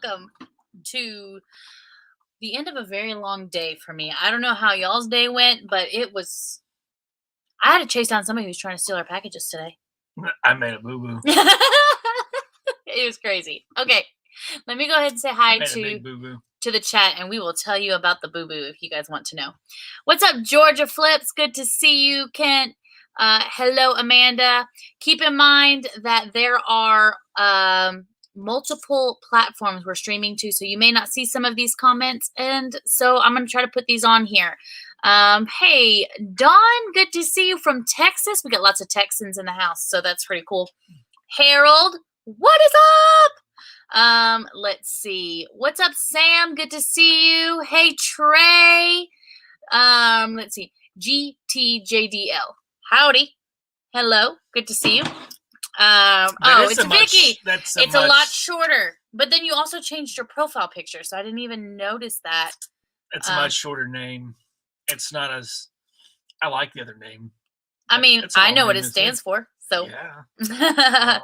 welcome to the end of a very long day for me. I don't know how y'all's day went, but it was. I had to chase down somebody who was trying to steal our packages today. I made a boo-boo. It was crazy. Okay, let me go ahead and say hi to the chat, and we will tell you about the boo-boo if you guys want to know. What's up, Georgia Flips? Good to see you, Kent. Hello, Amanda. Keep in mind that there are multiple platforms we're streaming to, so you may not see some of these comments, and so I'm going to try to put these on here. Hey, Dawn, good to see you from Texas. We got lots of Texans in the house, so that's pretty cool. Harold, what is up? Let's see. What's up, Sam? Good to see you. Hey, Trey. Let's see. GTJDL. Howdy. Hello. Good to see you. It's Vicky. It's a lot shorter. But then you also changed your profile picture, so I didn't even notice that. It's a much shorter name. It's not as... I like the other name. I mean, I know what it stands for. So yeah.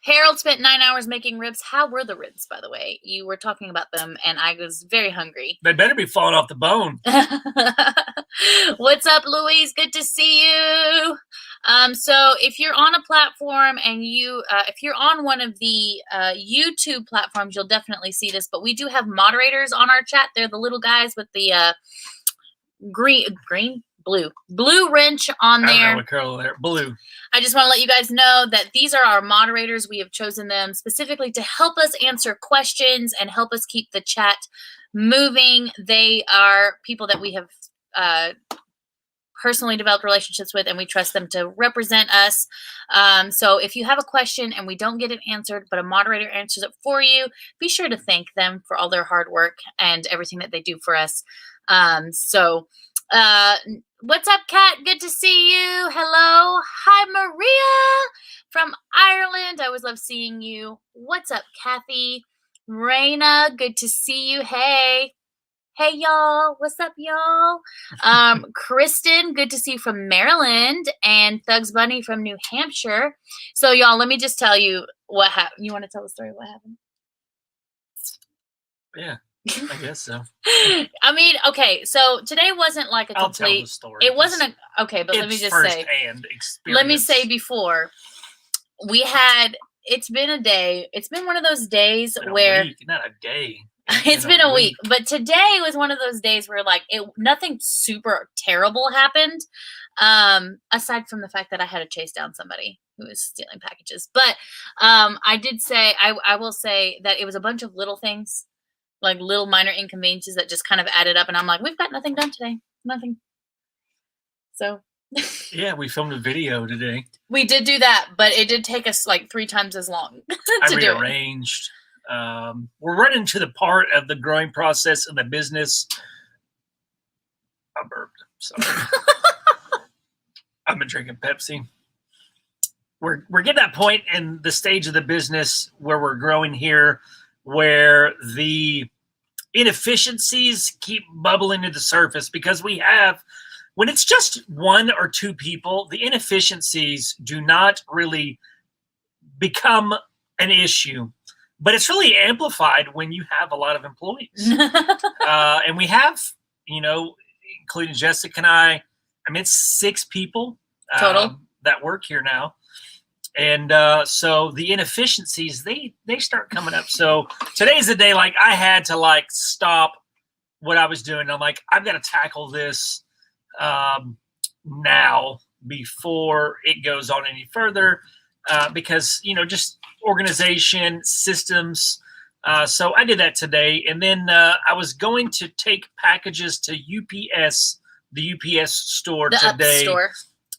Harold spent 9 hours making ribs. How were the ribs, by the way? You were talking about them, and I was very hungry. They better be falling off the bone. What's up, Louise? Good to see you. So if you're on a platform and if you're on one of the YouTube platforms, you'll definitely see this. But we do have moderators on our chat. They're the little guys with the blue wrench on there. I don't know what color they're blue. I just want to let you guys know that these are our moderators. We have chosen them specifically to help us answer questions and help us keep the chat moving. They are people that we have personally developed relationships with, and we trust them to represent us. So if you have a question and we don't get it answered, but a moderator answers it for you, be sure to thank them for all their hard work and everything that they do for us. What's up, Kat? Good to see you. Hello. Hi, Maria from Ireland. I always love seeing you. What's up, Kathy? Raina, good to see you. Hey, y'all. What's up, y'all? Kristen, good to see you from Maryland, and Thugs Bunny from New Hampshire. So, y'all, let me just tell you what happened. You want to tell the story of what happened? Yeah. I guess so. I mean, okay, so today wasn't like a complete... I'll tell the story. It wasn't a... Okay, but let me just say... First-hand experience. Let me say before, we had... It's been a day. It's been one of those days where... A week, not a day. It's been a week. But today was one of those days where, like, nothing super terrible happened, aside from the fact that I had to chase down somebody who was stealing packages. But I did say... I will say that it was a bunch of little things, like little minor inconveniences that just kind of added up, and I'm like, we've got nothing done today. Nothing. So yeah, we filmed a video today. We did do that, but it did take us like 3 times as long to do it. I rearranged. We're running to the part of the growing process of the business. I burped. Sorry. I've been drinking Pepsi. We're getting that point in the stage of the business where we're growing here, where the inefficiencies keep bubbling to the surface, because we have, when it's just 1 or 2 people, the inefficiencies do not really become an issue, but it's really amplified when you have a lot of employees. And we have, including Jessica and I mean, it's 6 people total that work here now. And so the inefficiencies, they start coming up. So today's the day, like, I had to, like, stop what I was doing. I'm like, I've got to tackle this now before it goes on any further, because, just organization, systems. So I did that today. And then I was going to take packages to UPS, the UPS store today. Up store.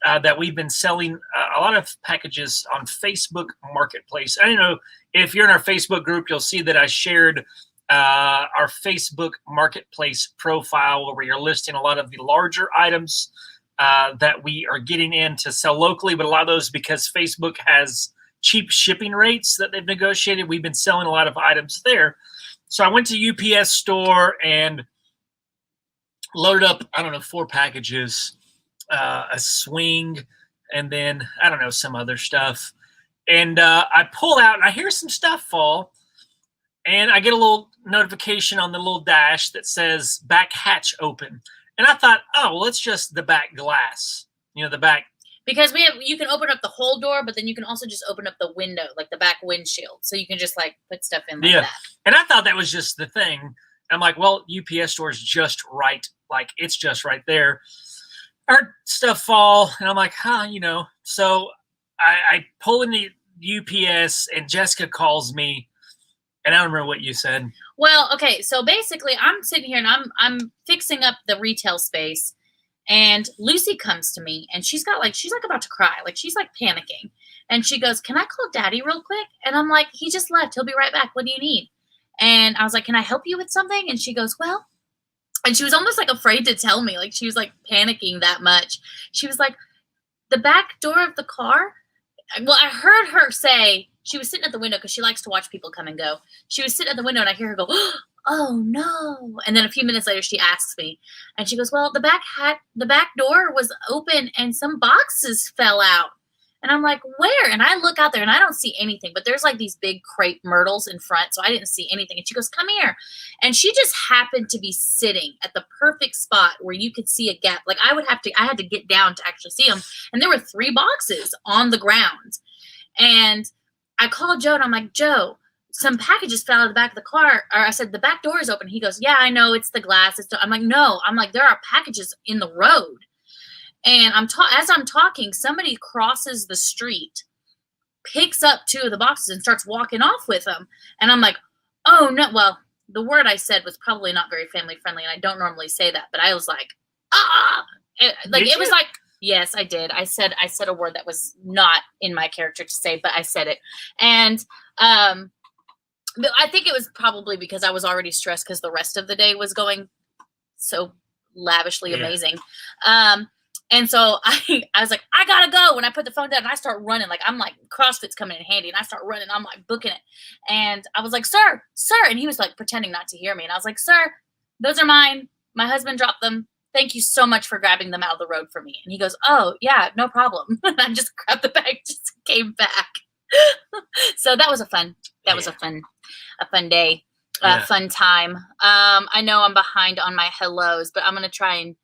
That we've been selling a lot of packages on Facebook Marketplace. I don't know if you're in our Facebook group, you'll see that I shared our Facebook Marketplace profile where we are listing a lot of the larger items that we are getting in to sell locally, but a lot of those, because Facebook has cheap shipping rates that they've negotiated, we've been selling a lot of items there. So I went to UPS store and loaded up, 4 packages, a swing, and then, some other stuff. And I pull out, and I hear some stuff fall. and I get a little notification on the little dash that says back hatch open. And I thought, oh, well, it's just the back glass, the back. Because you can open up the whole door, but then you can also just open up the window, like the back windshield. So you can just like put stuff in like that. And I thought that was just the thing. I'm like, well, UPS store is just right. Like, it's just right there. Our stuff fall. And I'm like, So I pull in the UPS and Jessica calls me. And I don't remember what you said. Well, okay. So basically, I'm sitting here and I'm fixing up the retail space. And Lucy comes to me and she's like about to cry. Like, she's like panicking. And she goes, "Can I call Daddy real quick?" And I'm like, "He just left. He'll be right back. What do you need?" And I was like, "Can I help you with something?" And she goes, "Well," and she was almost like afraid to tell me. Like, she was like panicking that much. She was like, "The back door of the car." Well, I heard her say, she was sitting at the window because she likes to watch people come and go. She was sitting at the window and I hear her go, "Oh no." And then a few minutes later she asks me and she goes, "Well, the back door was open and some boxes fell out." And I'm like, "Where?" And I look out there and I don't see anything, but there's like these big crepe myrtles in front. So I didn't see anything. And she goes, "Come here." And she just happened to be sitting at the perfect spot where you could see a gap. Like, I had to get down to actually see them. And there were 3 boxes on the ground. And I called Joe and I'm like, "Joe, some packages fell out of the back of the car." Or I said, "The back door is open." He goes, "Yeah, I know, it's the glass." I'm like, "No." I'm like, "There are packages in the road." And as I'm talking, somebody crosses the street, picks up 2 of the boxes and starts walking off with them. And I'm like, "Oh no." Well, the word I said was probably not very family friendly. And I don't normally say that, but I was like, "Ah!" It was like, yes, I did. I said a word that was not in my character to say, but I said it. And, but I think it was probably because I was already stressed because the rest of the day was going so lavishly amazing. And so I was like, "I gotta go." When I put the phone down and I start running, like, I'm like, CrossFit's coming in handy, and I start running. I'm like booking it. And I was like, "Sir." And he was like pretending not to hear me. And I was like, "Sir, those are mine. My husband dropped them. Thank you so much for grabbing them out of the road for me." And he goes, "Oh yeah, no problem." And I just grabbed the bag, just came back. So that was a fun day, fun time. I know I'm behind on my hellos, but I'm going to try and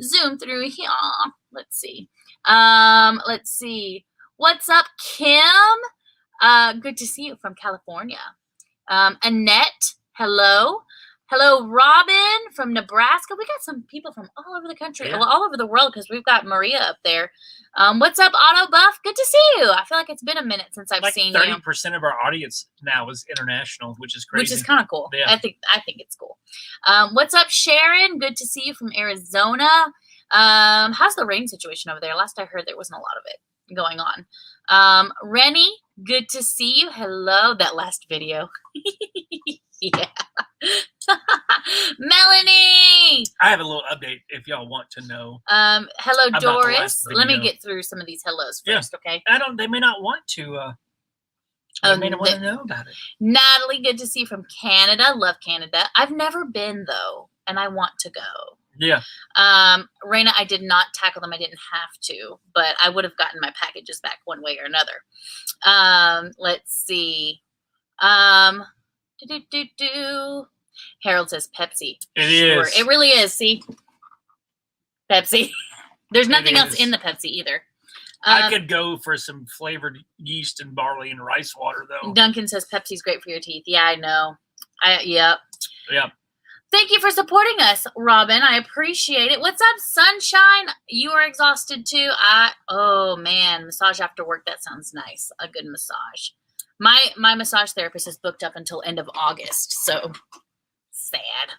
zoom through here. Let's see. What's up, Kim? Good to see you from California. Annette, hello. Hello, Robin from Nebraska. We got some people from all over the country, well, all over the world, because we've got Maria up there. What's up, Auto Buff? Good to see you. I feel like it's been a minute since I've seen you. 30% of our audience now is international, which is crazy. Which is kind of cool. Yeah. I think it's cool. What's up, Sharon? Good to see you from Arizona. How's the rain situation over there? Last I heard, there wasn't a lot of it going on. Rennie, good to see you. Hello. That last video. Yeah. Melanie, I have a little update if y'all want to know. Hello, Doris. Let me get through some of these hellos first, okay? They may not want to. They may not want to know about it. Natalie, good to see you from Canada. Love Canada. I've never been though, and I want to go. Yeah. Raina, I did not tackle them. I didn't have to, but I would have gotten my packages back one way or another. Let's see. Harold says Pepsi. It is. It really is. See? Pepsi. There's nothing else in the Pepsi either. I could go for some flavored yeast and barley and rice water, though. Duncan says Pepsi's great for your teeth. Yeah, I know. Yep. Yeah. Thank you for supporting us, Robin. I appreciate it. What's up, Sunshine? You are exhausted too. Oh man, massage after work. That sounds nice. A good massage. My massage therapist is booked up until end of August, so sad.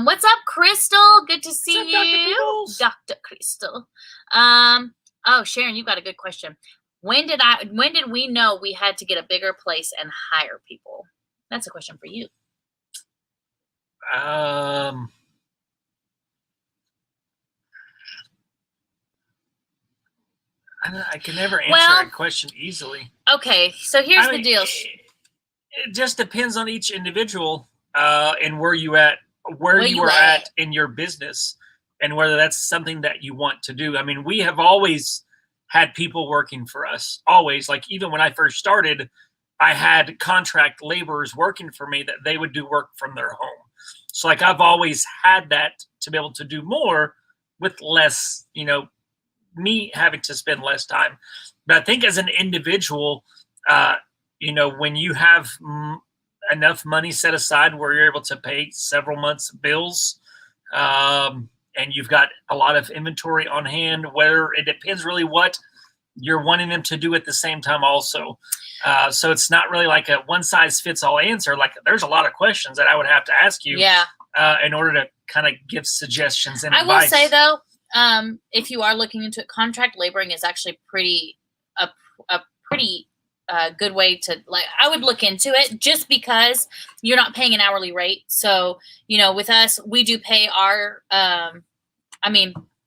What's up, Crystal? Good to see you, Dr. Crystal. Oh, Sharon, you got a good question. When did we know we had to get a bigger place and hire people? That's a question for you. I can never answer that question easily. Okay, so here's the deal. It just depends on each individual and where you are at in your business, and whether that's something that you want to do. I mean, we have always had people working for us. Always. Like, even when I first started, I had contract laborers working for me that they would do work from their home. So like I've always had that to be able to do more with less, me having to spend less time. But I think as an individual, when you have enough money set aside where you're able to pay several months of bills, and you've got a lot of inventory on hand, where it depends really what you're wanting them to do at the same time also. So it's not really like a one size fits all answer. Like there's a lot of questions that I would have to ask you in order to kind of give suggestions and advice. I will say though, if you are looking into it, contract laboring is actually a pretty good way to, like, I would look into it just because you're not paying an hourly rate. So, with us, we do pay our,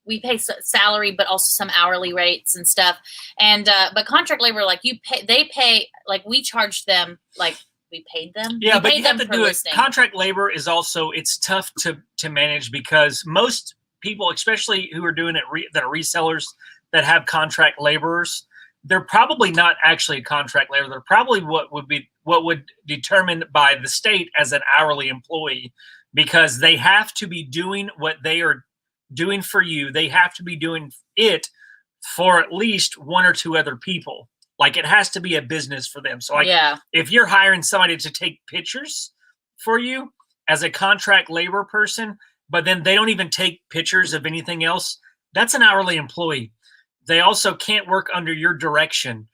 we pay salary, but also some hourly rates and stuff. And, but contract labor, like they pay, like we charge them, like we paid them. Yeah, but you have to do it. Contract labor is also, it's tough to manage because most people, especially who are doing it, that are resellers that have contract laborers, they're probably not actually a contract labor. They're probably what would determined by the state as an hourly employee, because they have to be doing what they are doing for you. They have to be doing it for at least one or two other people. Like it has to be a business for them. So like if you're hiring somebody to take pictures for you as a contract labor person, but then they don't even take pictures of anything else, that's an hourly employee. They also can't work under your direction.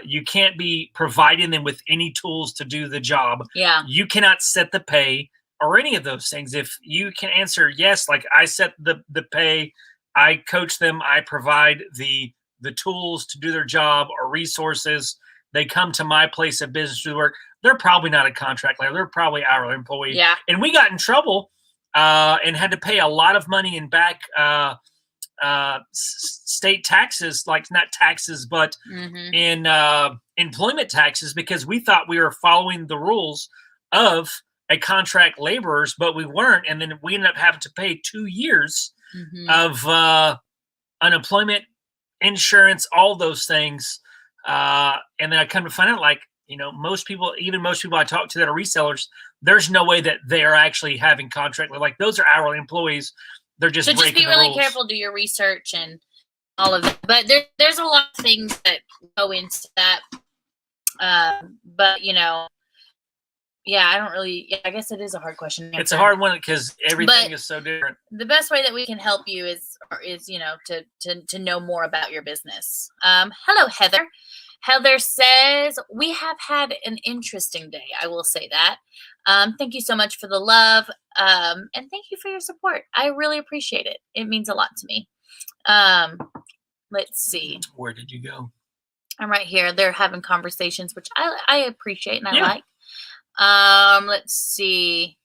You can't be providing them with any tools to do the job. Yeah. You cannot set the pay or any of those things. If you can answer yes, like I set the pay, I coach them, I provide the tools to do their job or resources, they come to my place of business to do work, they're probably not a contract labor. They're probably hourly employee. Yeah. And we got in trouble and had to pay a lot of money in back state taxes, like not taxes, but in employment taxes, because we thought we were following the rules of a contract laborers, but we weren't. And then we ended up having to pay 2 years of unemployment insurance, all those things. And then I come to find out, like, most people I talk to that are resellers, there's no way that they are actually having contract. Like those are hourly employees. They're just so just be really rules. Careful, do your research and all of that. But there's a lot of things that go into that. But I don't really. I guess it is a hard question. It's a hard one because everything is so different. The best way that we can help you is to know more about your business. Hello, Heather. Heather says, we have had an interesting day. I will say that. Thank you so much for the love. And thank you for your support. I really appreciate it. It means a lot to me. Let's see. Where did you go? I'm right here. They're having conversations, which I appreciate and I like. Let's see.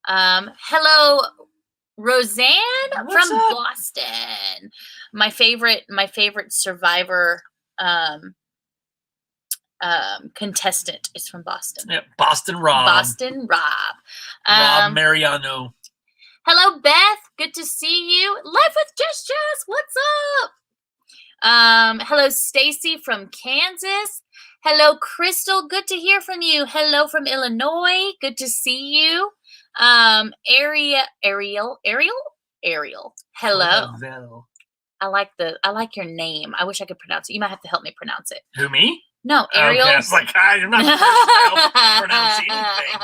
Hello, Roseanne. What's from up? Boston. My favorite Survivor contestant is from Boston. Yeah, Boston Rob. Rob Mariano. Hello, Beth. Good to see you. Life with Just Jess. What's up? Hello, Stacy from Kansas. Hello, Crystal. Good to hear from you. Hello from Illinois. Good to see you. Ariel. Hello. I like your name. I wish I could pronounce it. You might have to help me pronounce it. Who, me? No, Ariel. Okay, like I'm not the person to pronounce anything.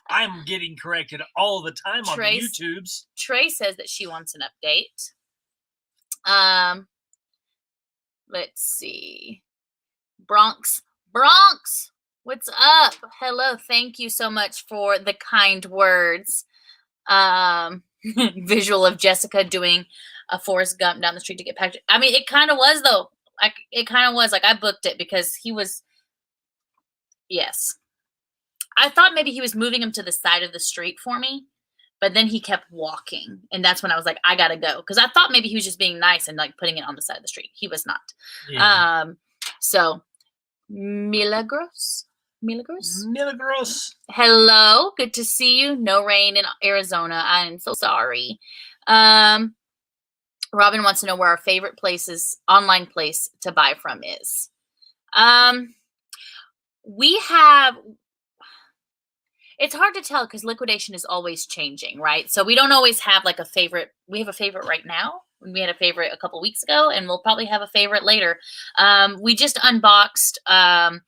I'm getting corrected all the time on the YouTubes. Trey says that she wants an update. Let's see. Bronx, what's up? Hello, thank you so much for the kind words. Visual of Jessica doing a Forrest Gump down the street to get packed. I mean, it kind of was though. It kind of was like I booked it because he was. Yes, I thought maybe he was moving him to the side of the street for me, but then he kept walking, and that's when I was like, I gotta go, because I thought maybe he was just being nice and like putting it on the side of the street. He was not. Yeah. So Milagros. Hello, good to see you. No rain in Arizona. I'm so sorry. Robin wants to know where our favorite online place to buy from is. we have it's hard to tell because liquidation is always changing, right? So we don't always have like a favorite. We have a favorite right now. We had a favorite a couple weeks ago, and we'll probably have a favorite later. We just unboxed an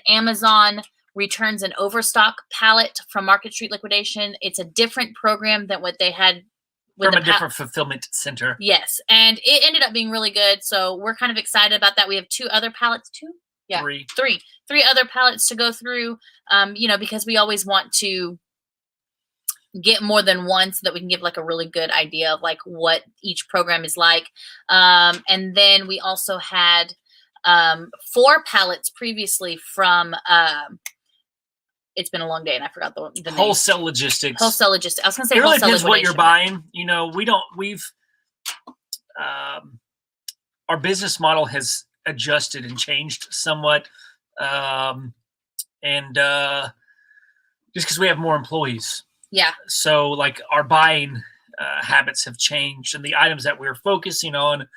Amazon returns and overstock pallet from Market Street Liquidation. It's a different program than what they had with From a different fulfillment center. Yes, and it ended up being really good. So we're kind of excited about that. We have 2 other pallets. 2? Yeah, three other pallets to go through. Because we always want to get more than one so that we can give like a really good idea of like what each program is like. And then we also had 4 pallets previously from it's been a long day and I forgot the name. Wholesale Logistics. Wholesale Logistics. I was going to say it really Wholesale depends what you're Liquidation. buying. We've our business model has adjusted and changed somewhat. Just because we have more employees. Yeah. So like our buying habits have changed, and the items that we're focusing on,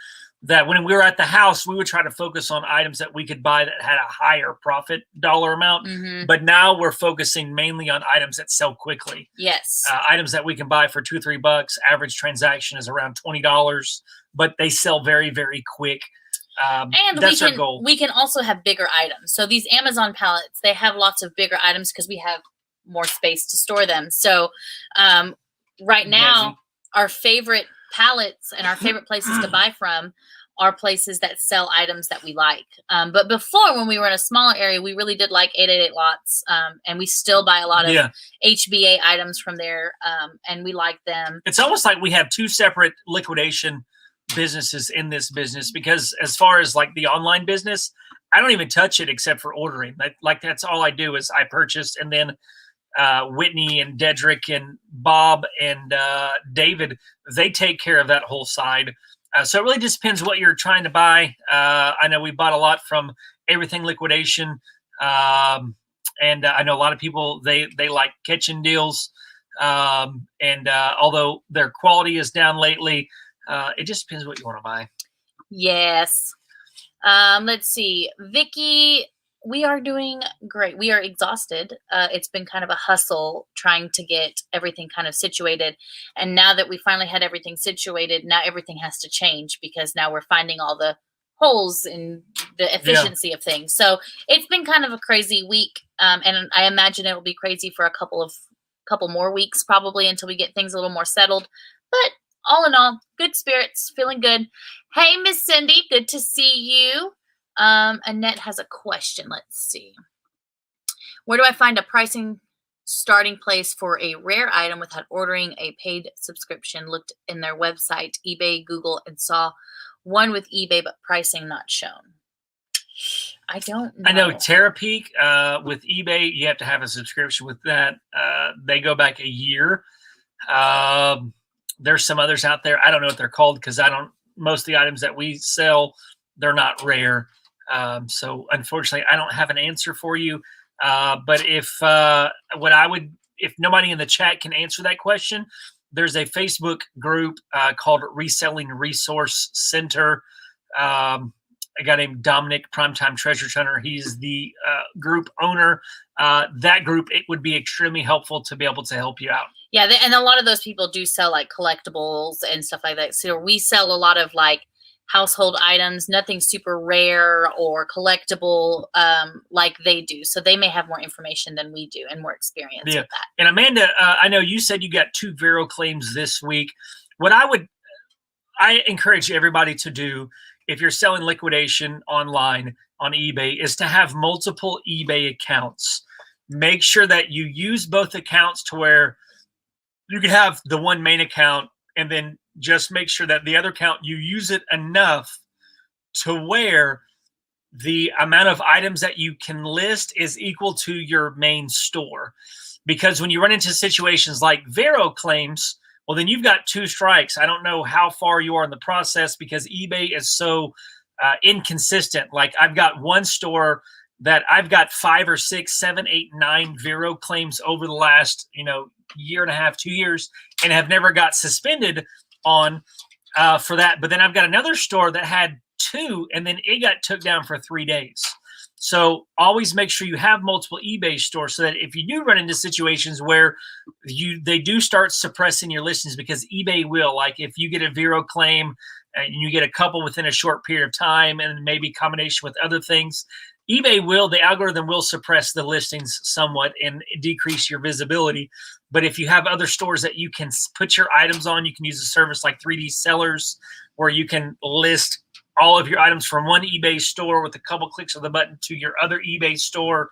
that when we were at the house, we would try to focus on items that we could buy that had a higher profit dollar amount. Mm-hmm. But now we're focusing mainly on items that sell quickly. Yes. Items that we can buy for $2 or $3. Average transaction is around $20, but they sell very, very quick. And that's our goal. We can also have bigger items. So these Amazon pallets, they have lots of bigger items because we have more space to store them. So right now, our favorite pallets and our favorite places to buy from are places that sell items that we like. But before, when we were in a smaller area, we really did like 888 Lots, and we still buy a lot of HBA items from there, and we like them. It's almost like we have 2 separate liquidation businesses in this business, because as far as like the online business, I don't even touch it except for ordering. Like that's all I do is I purchase, and then Whitney and Dedrick and Bob and David, they take care of that whole side. So it really just depends what you're trying to buy. I know we bought a lot from Everything Liquidation. And I know a lot of people, they like kitchen deals. Although their quality is down lately, it just depends what you want to buy. Yes. Let's see. Vicky, we are doing great. We are exhausted. It's been kind of a hustle trying to get everything kind of situated. And now that we finally had everything situated, now everything has to change because now we're finding all the holes in the efficiency of things. So it's been kind of a crazy week. And I imagine it will be crazy for a couple more weeks probably until we get things a little more settled. But all in all, good spirits, feeling good. Hey, Miss Cindy, good to see you. Annette has a question. Let's see. Where do I find a pricing starting place for a rare item without ordering a paid subscription? Looked in their website, eBay, Google, and saw one with eBay, but pricing not shown. I don't know. I know Terapeak with eBay, you have to have a subscription with that. They go back a year. There's some others out there. I don't know what they're called because most of the items that we sell, they're not rare. So unfortunately, I don't have an answer for you. But if nobody in the chat can answer that question, there's a Facebook group called Reselling Resource Center. A guy named Dominic, Primetime Treasure Hunter. He's the group owner. That group, it would be extremely helpful to be able to help you out. Yeah, and a lot of those people do sell like collectibles and stuff like that. So we sell a lot of like household items, nothing super rare or collectible like they do. So they may have more information than we do and more experience with that. And Amanda, I know you said you got 2 Vero claims this week. What I encourage everybody to do if you're selling liquidation online on eBay is to have multiple eBay accounts. Make sure that you use both accounts to where you can have the one main account, and then just make sure that the other account, you use it enough to where the amount of items that you can list is equal to your main store. Because when you run into situations like Vero claims, well, then you've got 2 strikes. I don't know how far you are in the process because eBay is so inconsistent. Like I've got one store that I've got 5 or 6, 7, 8, 9 Vero claims over the last, year and a half, 2 years, and have never got suspended on for that. But then I've got another store that had 2, and then it got took down for 3 days. So always make sure you have multiple eBay stores so that if you do run into situations where they do start suppressing your listings, because eBay will, like if you get a Vero claim and you get a couple within a short period of time and maybe combination with other things, eBay will, the algorithm will suppress the listings somewhat and decrease your visibility. But if you have other stores that you can put your items on, you can use a service like 3D Sellers where you can list all of your items from one eBay store with a couple clicks of the button to your other eBay store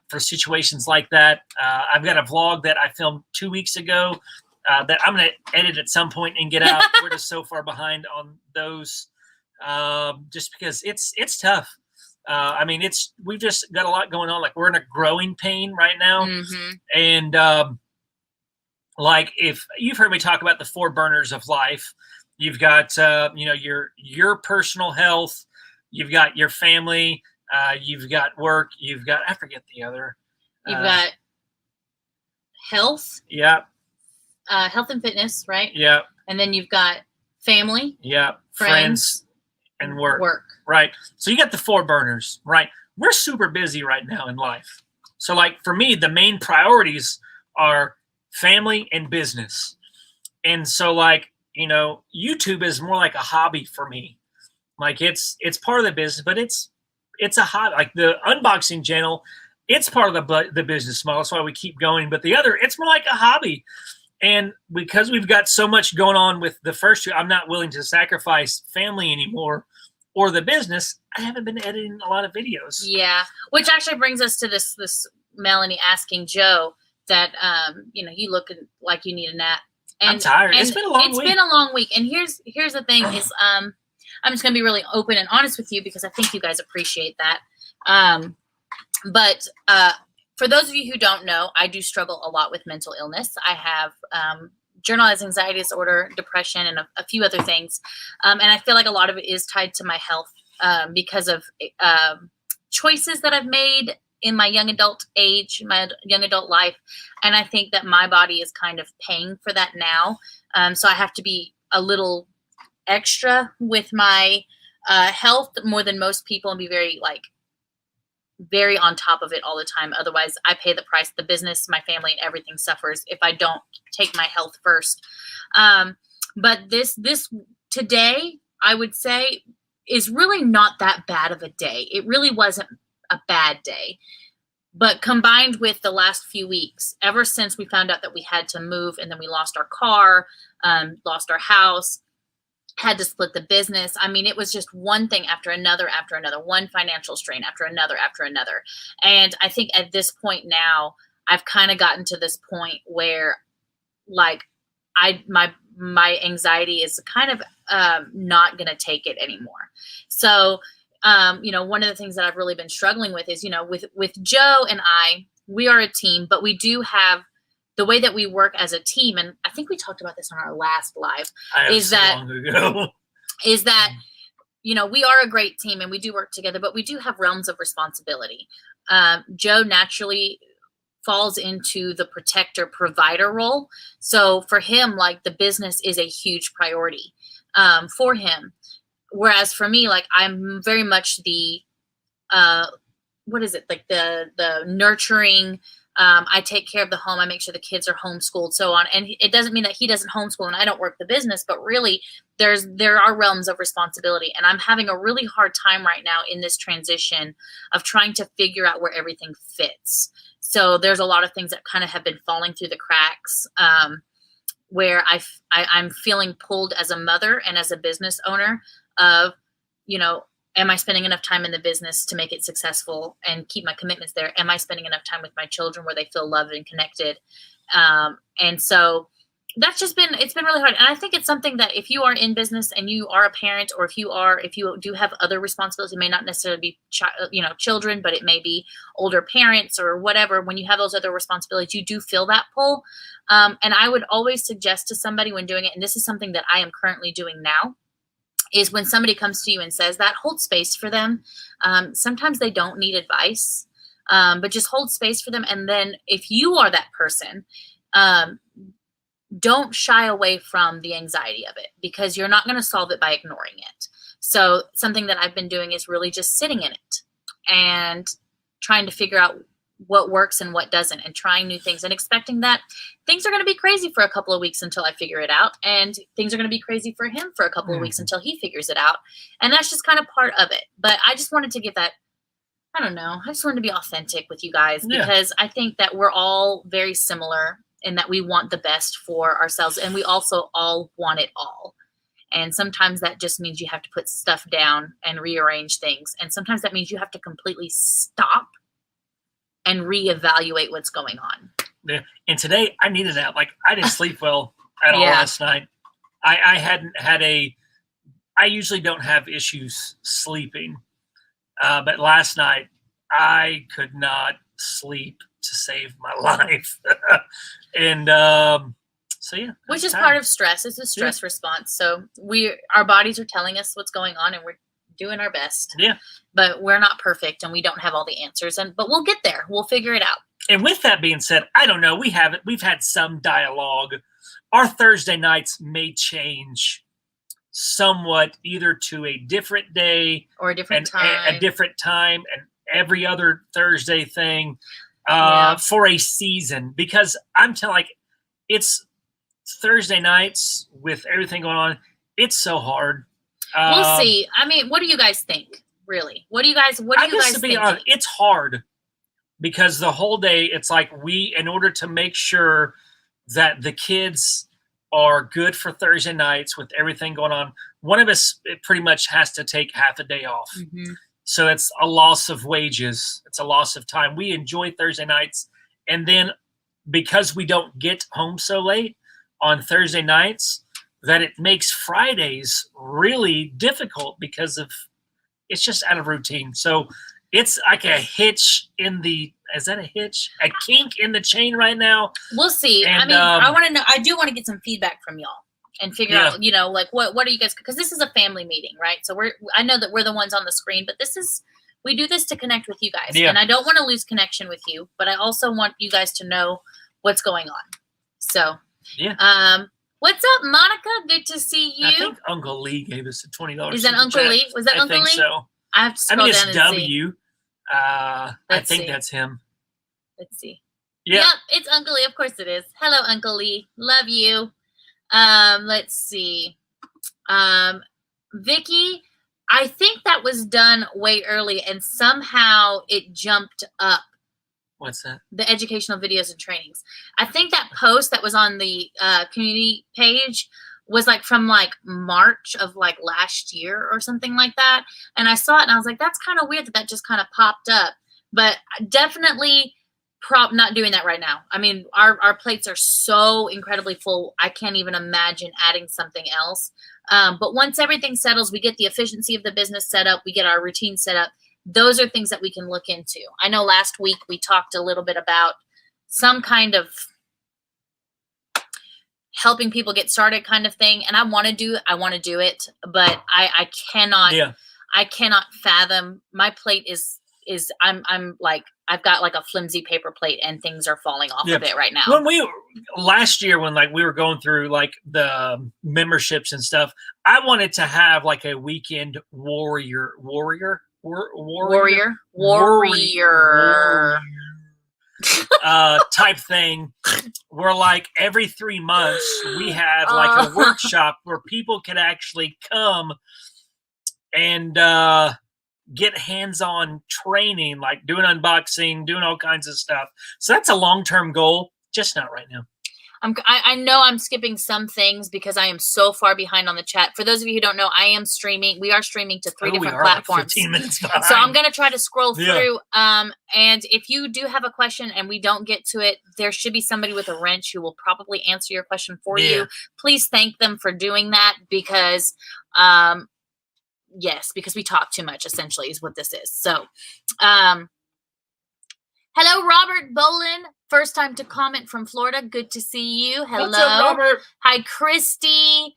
for situations like that. I've got a vlog that I filmed 2 weeks ago that I'm going to edit at some point and get out. We're just so far behind on those just because it's tough. I mean, we've just got a lot going on. Like we're in a growing pain right now. And like if you've heard me talk about the 4 burners of life, you've got, your personal health, you've got your family, you've got work, you've got, I forget the other. You've got health. Yeah. Health and fitness, right? Yeah. And then you've got family. Yeah. Friends and work. Right. So you got the 4 burners, right? We're super busy right now in life. So like for me, the main priorities are family and business. And so like, YouTube is more like a hobby for me. Like it's part of the business, but it's a hobby. Like the unboxing channel, it's part of the business model. That's why we keep going. But the other, it's more like a hobby. And because we've got so much going on with the first 2, I'm not willing to sacrifice family anymore or the business. I haven't been editing a lot of videos. Yeah, which actually brings us to this Melanie asking Joe that you look like you need a nap. And, I'm tired. It's been a long week. It's been a long week. And here's the thing is I'm just going to be really open and honest with you because I think you guys appreciate that. But for those of you who don't know, I do struggle a lot with mental illness. I have generalized anxiety disorder, depression, and a few other things. And I feel like a lot of it is tied to my health because of choices that I've made in my young adult age, my young adult life. And I think that my body is kind of paying for that now. So I have to be a little extra with my health more than most people and be very on top of it all the time. Otherwise, I pay the price. The business, my family, and everything suffers if I don't take my health first. But this today, I would say, is really not that bad of a day. It really wasn't a bad day. But combined with the last few weeks, ever since we found out that we had to move and then we lost our car, lost our house, had to split the business. I mean, it was just one thing after another, one financial strain after another. And I think at this point now, I've kind of gotten to this point where like my anxiety is kind of not going to take it anymore. So, one of the things that I've really been struggling with is, with Joe and I, we are a team, but we do have the way that we work as a team. And I think we talked about this on our last live is that we are a great team and we do work together, but we do have realms of responsibility. Joe naturally falls into the protector provider role. So for him, like the business is a huge priority for him. Whereas for me, like I'm very much the, the nurturing, I take care of the home. I make sure the kids are homeschooled, so on. And it doesn't mean that he doesn't homeschool and I don't work the business, but really there are realms of responsibility. And I'm having a really hard time right now in this transition of trying to figure out where everything fits. So there's a lot of things that kind of have been falling through the cracks, where I'm feeling pulled as a mother and as a business owner of, am I spending enough time in the business to make it successful and keep my commitments there? Am I spending enough time with my children where they feel loved and connected? And so that's it's been really hard. And I think it's something that if you are in business and you are a parent, or if you do have other responsibilities, it may not necessarily be, children, but it may be older parents or whatever. When you have those other responsibilities, you do feel that pull. And I would always suggest to somebody when doing it, and this is something that I am currently doing now, is when somebody comes to you and says that, hold space for them. Sometimes they don't need advice, but just hold space for them. And then if you are that person, don't shy away from the anxiety of it, because you're not going to solve it by ignoring it. So something that I've been doing is really just sitting in it and trying to figure out what works and what doesn't, and trying new things and expecting that things are going to be crazy for a couple of weeks until I figure it out, and things are going to be crazy for him for a couple of weeks until he figures it out. And that's just kind of part of it. But I just wanted to give that, I don't know, I just wanted to be authentic with you guys, because I think that we're all very similar in that we want the best for ourselves, and we also all want it all. And sometimes that just means you have to put stuff down and rearrange things. And sometimes that means you have to completely stop and reevaluate what's going on. Yeah. And today I needed that. Like, I didn't sleep well at all last night. I hadn't had I usually don't have issues sleeping. But last night I could not sleep to save my life. And so yeah. Which is part of stress. It's a stress response. So our bodies are telling us what's going on, and we're doing our best. Yeah. But we're not perfect, and we don't have all the answers, but we'll get there. We'll figure it out. And with that being said, I don't know. We've had some dialogue. Our Thursday nights may change somewhat, either to a different day or a different time, and every other Thursday thing for a season. Because I'm telling, like, it's Thursday nights with everything going on. It's so hard. We'll see. I mean, what do you guys think? Really? What do you guys think? It's hard because the whole day, it's like in order to make sure that the kids are good for Thursday nights with everything going on, one of us pretty much has to take half a day off. So it's a loss of wages. It's a loss of time. We enjoy Thursday nights. And then because we don't get home so late on Thursday nights, that it makes Fridays really difficult because it's just out of routine. So it's like a hitch is that a hitch? A kink in the chain right now. We'll see. And, I mean, I do want to get some feedback from y'all and figure out, like what are you guys, because this is a family meeting, right? So I know that we're the ones on the screen, but we do this to connect with you guys. Yeah. And I don't want to lose connection with you, but I also want you guys to know what's going on. So, what's up, Monica? Good to see you. I think Uncle Lee gave us a $20. Is that Uncle Lee? Was that Uncle Lee? I think so. I have to scroll down and it's W. I think that's him. Let's see. Yeah. Yep, it's Uncle Lee. Of course it is. Hello, Uncle Lee. Love you. Let's see. Vicky, I think that was done way early, and somehow it jumped up. What's that? The educational videos and trainings. I think that post that was on the community page was like from like March of like last year or something like that. And I saw it and I was like, that's kind of weird that just kind of popped up. But definitely not doing that right now. I mean, our plates are so incredibly full. I can't even imagine adding something else. But once everything settles, we get the efficiency of the business set up, we get our routine set up. Those are things that we can look into. I know last week we talked a little bit about some kind of helping people get started kind of thing. And I want to do it, but I cannot fathom. My plate I'm like, I've got like a flimsy paper plate and things are falling off of it right now. Last year when like we were going through like the memberships and stuff, I wanted to have like a weekend warrior type thing where like every 3 months we had like a workshop where people could actually come and get hands-on training, like doing unboxing, doing all kinds of stuff. So that's a long-term goal, just not right now. I know I'm skipping some things because I am so far behind on the chat. For those of you who don't know, I am streaming. We are streaming to 3 different platforms. Like 15 minutes behind. So I'm going to try to scroll through. And if you do have a question and we don't get to it, there should be somebody with a wrench who will probably answer your question for you. Please thank them for doing that because, because we talk too much, essentially, is what this is. So, hello, Robert Bolin. First time to comment from Florida. Good to see you. Hello. What's up, Robert? Hi, Christy.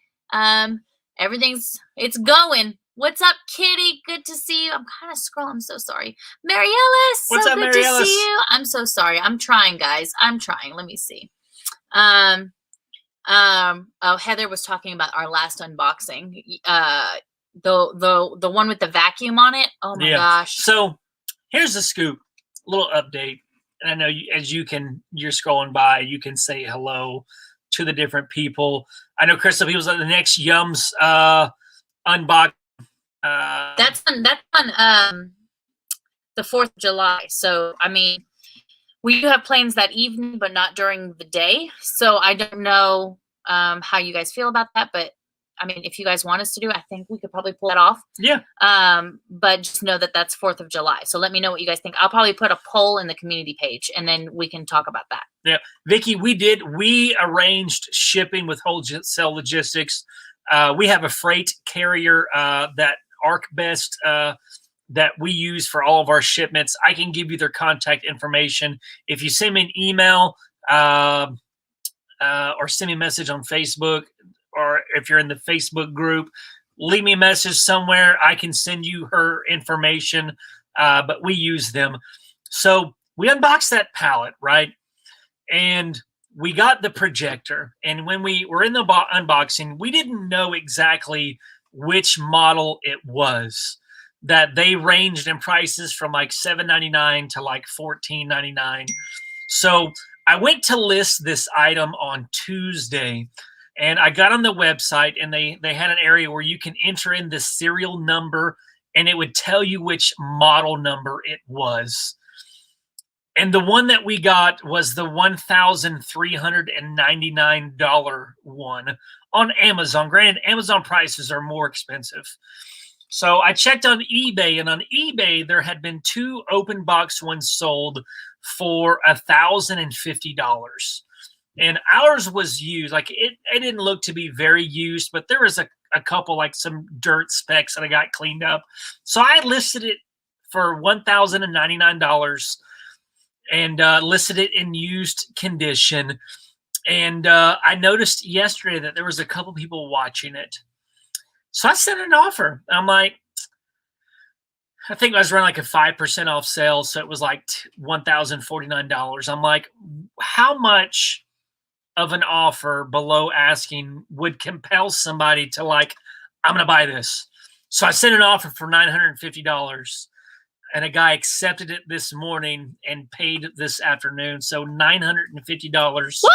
It's going. What's up, Kitty? Good to see you. I'm kind of scrolling. I'm so sorry. Mary Ellis. What's up, Mary Ellis? Good to see you. I'm so sorry. I'm trying, guys. I'm trying. Let me see. Heather was talking about our last unboxing. The one with the vacuum on it. Oh my gosh. So here's the scoop, little update. And I know you're scrolling by, you can say hello to the different people. I know Crystal, he was at the next Yums unbox. That's on the 4th of July. So, I mean, we do have plans that evening, but not during the day. So I don't know how you guys feel about that. But I mean, if you guys want us to do it, I think we could probably pull that off. Yeah. But just know that that's 4th of July. So let me know what you guys think. I'll probably put a poll in the community page, and then we can talk about that. Yeah. Vicki, we arranged shipping with Wholesale Logistics. We have a freight carrier that ArcBest that we use for all of our shipments. I can give you their contact information. If you send me an email or send me a message on Facebook, or if you're in the Facebook group, leave me a message somewhere. I can send you her information, but we use them. So we unboxed that pallet, right? And we got the projector. And when we were in the unboxing, we didn't know exactly which model it was. That they ranged in prices from like $7.99 to like $14.99. So I went to list this item on Tuesday, and I got on the website, and they had an area where you can enter in the serial number, and it would tell you which model number it was. And the one that we got was the $1,399 one on Amazon. Granted, Amazon prices are more expensive. So I checked on eBay, and on eBay, there had been 2 open box ones sold for $1,050. And ours was used. Like it didn't look to be very used, but there was a couple, like some dirt specks that I got cleaned up. So I listed it for $1,099 and listed it in used condition. And I noticed yesterday that there was a couple people watching it. So I sent an offer. I'm like, I think I was running like a 5% off sale. So it was like $1,049. I'm like, how much of an offer below asking would compel somebody to like, I'm going to buy this. So I sent an offer for $950, and a guy accepted it this morning and paid this afternoon. So $950 Woo!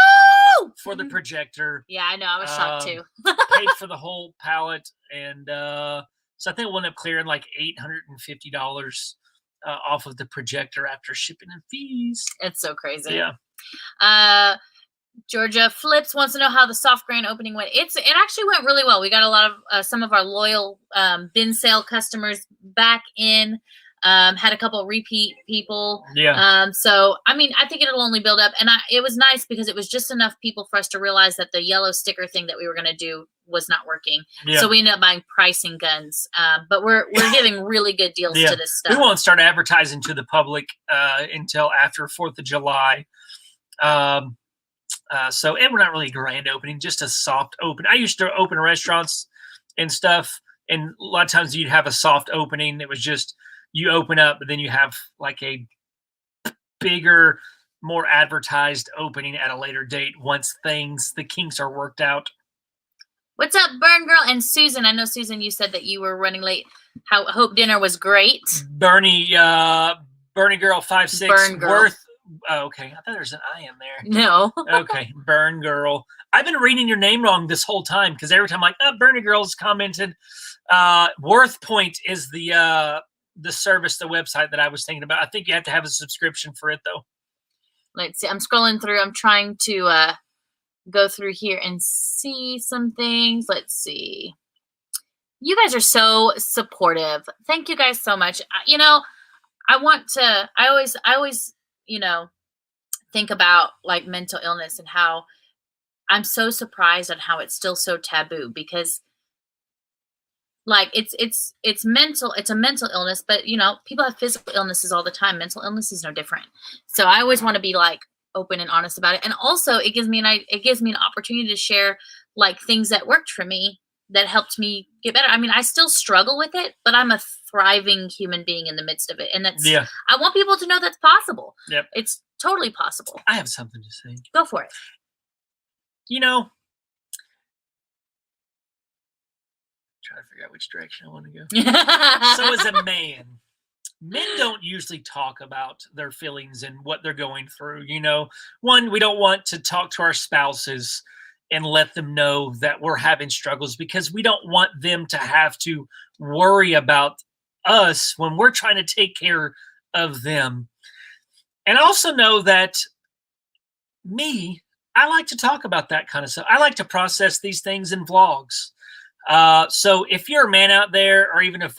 For the projector. Yeah, I know. I was shocked too. Paid for the whole pallet. And so I think it went up clearing like $850 off of the projector after shipping and fees. It's so crazy. Yeah. Georgia Flips wants to know how the soft grand opening went. It actually went really well. We got a lot of some of our loyal bin sale customers back in. Had a couple of repeat people. Yeah. So I mean, I think it'll only build up, and it was nice because it was just enough people for us to realize that the yellow sticker thing that we were going to do was not working. Yeah. So we ended up buying pricing guns. But we're giving really good deals to this stuff. We won't start advertising to the public until after 4th of July. And we're not really grand opening, just a soft open. I used to open restaurants and stuff, and a lot of times you'd have a soft opening. It was just you open up, but then you have like a bigger, more advertised opening at a later date once the kinks are worked out. What's up, Burn Girl and Susan? I know, Susan, you said that you were running late. Hope dinner was great. Bernie Girl 5'6". Burn Girl. Okay, I thought there was an I in there. No. Okay, Burn Girl. I've been reading your name wrong this whole time because every time I'm like, Bernie Girl's commented. Worth Point is the service, the website that I was thinking about. I think you have to have a subscription for it, though. Let's see. I'm scrolling through. I'm trying to go through here and see some things. Let's see. You guys are so supportive. Thank you guys so much. I always think about like mental illness and how I'm so surprised at how it's still so taboo, because like it's a mental illness, but people have physical illnesses all the time. Mental illness is no different. So I always want to be like open and honest about it. And also it gives me an opportunity to share like things that worked for me that helped me get better. I mean, I still struggle with it, but I'm a thriving human being in the midst of it. And I want people to know that's possible. Yep. It's totally possible. I have something to say. Go for it. Trying to figure out which direction I want to go. So as a man, men don't usually talk about their feelings and what they're going through. You know, one, we don't want to talk to our spouses and let them know that we're having struggles because we don't want them to have to worry about us when we're trying to take care of them. And I also know that I like to talk about that kind of stuff. I like to process these things in vlogs. So if you're a man out there, or even if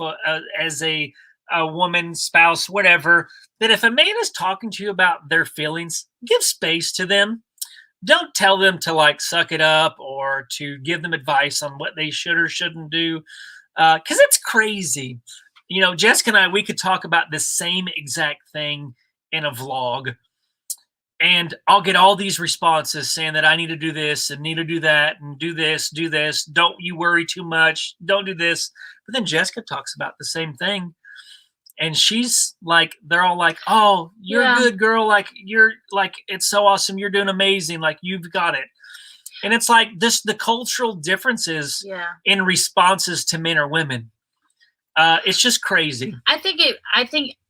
as a woman, spouse, whatever, that if a man is talking to you about their feelings, give space to them. Don't tell them to like suck it up or to give them advice on what they should or shouldn't do, because it's crazy. You know, Jessica and I, we could talk about the same exact thing in a vlog, and I'll get all these responses saying that I need to do this and need to do that and do this, do this. Don't you worry too much. Don't do this. But then Jessica talks about the same thing. And she's like, they're all like, oh, you're a good girl. Like, you're like, it's so awesome. You're doing amazing. Like, you've got it. And it's like the cultural differences in responses to men or women. It's just crazy. I think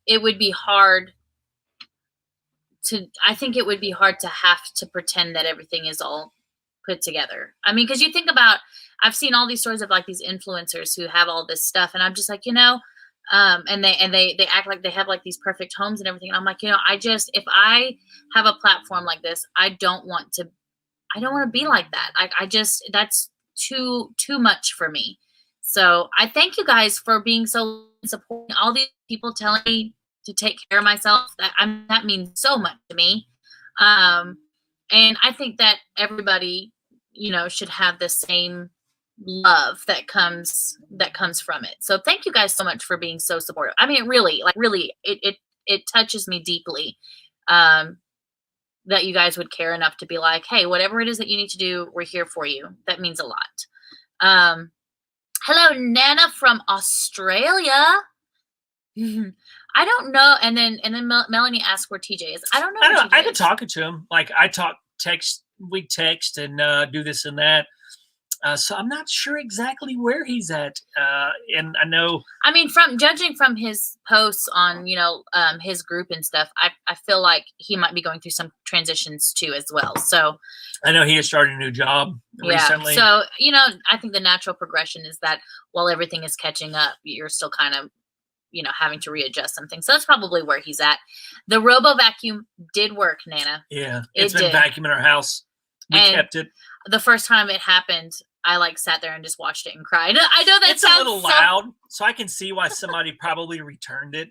it would be hard to have to pretend that everything is all put together. I mean, because you think about, I've seen all these stories of like these influencers who have all this stuff, and I'm just like, you know, and they act like they have like these perfect homes and everything. And I'm like, you know, if I have a platform like this, I don't want to be like that. That's too much for me. So I thank you guys for being so supporting, all these people telling me to take care of myself. That means so much to me. And I think that everybody, you know, should have the same love that comes from it. So thank you guys so much for being so supportive. I mean, really, it touches me deeply, that you guys would care enough to be like, hey, whatever it is that you need to do, we're here for you. That means a lot. Hello, Nana from Australia. I don't know. And then Melanie asked where TJ is. I don't know. I've been talking to him. Like, we text and do this and that. So I'm not sure exactly where he's at. And I know, I mean, judging from his posts on, you know, his group and stuff, I feel like he might be going through some transitions too as well. So I know he has started a new job recently. So, you know, I think the natural progression is that while everything is catching up, you're still kind of, you know, having to readjust something. So that's probably where he's at. The robo vacuum did work, Nana. Yeah. It's been vacuuming our house. We kept it. The first time it happened, I like sat there and just watched it and cried. I know it's a little loud, so I can see why somebody probably returned it.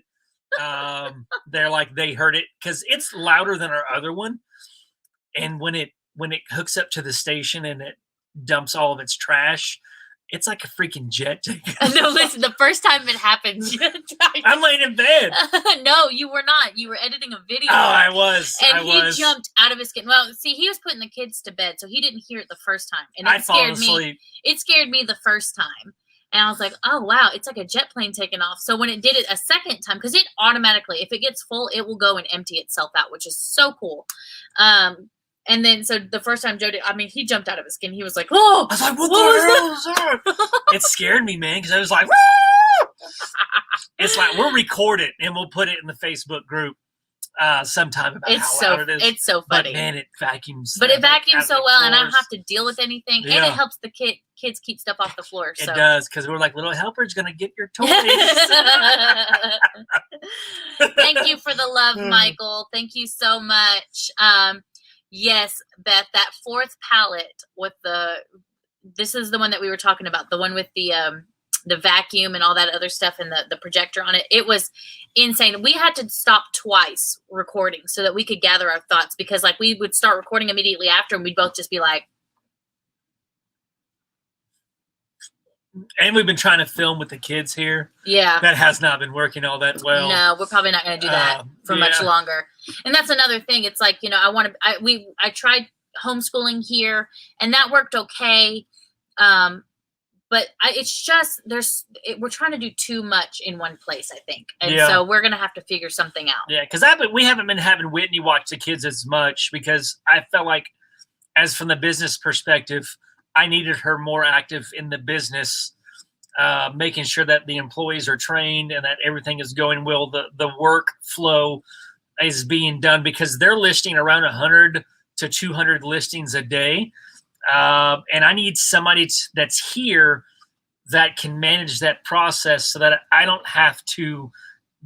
They're like, they heard it because it's louder than our other one. And when it hooks up to the station and it dumps all of its trash, it's like a freaking jet. No, listen, the first time it happened, I'm laying in bed. No, you were not. You were editing a video. Oh, I was. And he jumped out of his skin. Well, see, he was putting the kids to bed, so he didn't hear it the first time. And it scared me. It scared me the first time. And I was like, oh, wow, it's like a jet plane taking off. So when it did it a second time, because it automatically, if it gets full, it will go and empty itself out, which is so cool. And then, so the first time Joe did, I mean, he jumped out of his skin. He was like, oh. I was like, what the hell is that? It scared me, man, because I was like, woo! It's like, we'll record it and we'll put it in the Facebook group sometime about how loud it is. It's so funny. But, man, it vacuums. But it vacuums so well, and I don't have to deal with anything. Yeah. And it helps the kids keep stuff off the floor. So. It does, because we're like, little helper's going to get your toys. Thank you for the love, Michael. Thank you so much. Yes, Beth, that fourth pallet with this is the one that we were talking about, the one with the vacuum and all that other stuff and the projector on it. It was insane. We had to stop twice recording so that we could gather our thoughts, because like we would start recording immediately after and we'd both just be like. And we've been trying to film with the kids here. Yeah. That has not been working all that well. No, we're probably not going to do that for much longer. And that's another thing. It's like, you know, I tried homeschooling here and that worked okay. But it's just, we're trying to do too much in one place, I think. And so we're going to have to figure something out. Yeah. Cause we haven't been having Whitney watch the kids as much, because I felt like, as from the business perspective, I needed her more active in the business making sure that the employees are trained and that everything is going well. The workflow is being done because they're listing around 100 to 200 listings a day. And I need somebody that's here that can manage that process so that I don't have to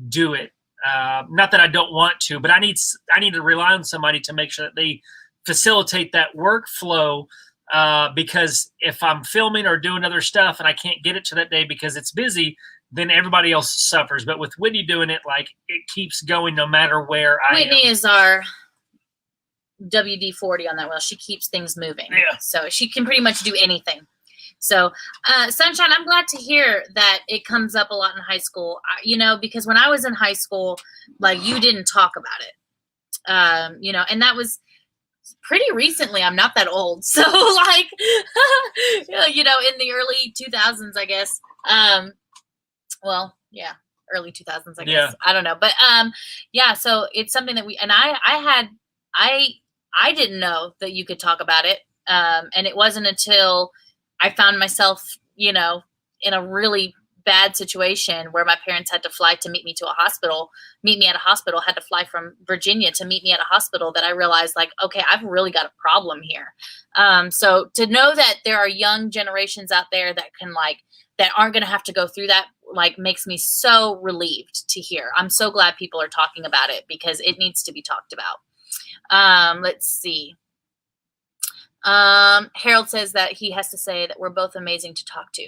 do it. Not that I don't want to, but I need to rely on somebody to make sure that they facilitate that workflow. Because if I'm filming or doing other stuff and I can't get it to that day because it's busy, then everybody else suffers. But with Whitney doing it, like, it keeps going no matter where I am. Whitney is our WD-40 on that wheel. She keeps things moving. Yeah. So she can pretty much do anything. So, Sunshine, I'm glad to hear that it comes up a lot in high school, because when I was in high school, like, you didn't talk about it, and that was pretty recently. I'm not that old. So, like, in the early 2000s, I guess. Early 2000s, I guess. Yeah. I don't know. But, so it's something that I didn't know that you could talk about it. And it wasn't until I found myself, in a really bad situation where my parents had to fly to meet me at a hospital, had to fly from Virginia to meet me at a hospital, that I realized, like, okay, I've really got a problem here. So to know that there are young generations out there that that aren't going to have to go through that, like, makes me so relieved to hear. I'm so glad people are talking about it because it needs to be talked about. Let's see. Harold says that he has to say that we're both amazing to talk to.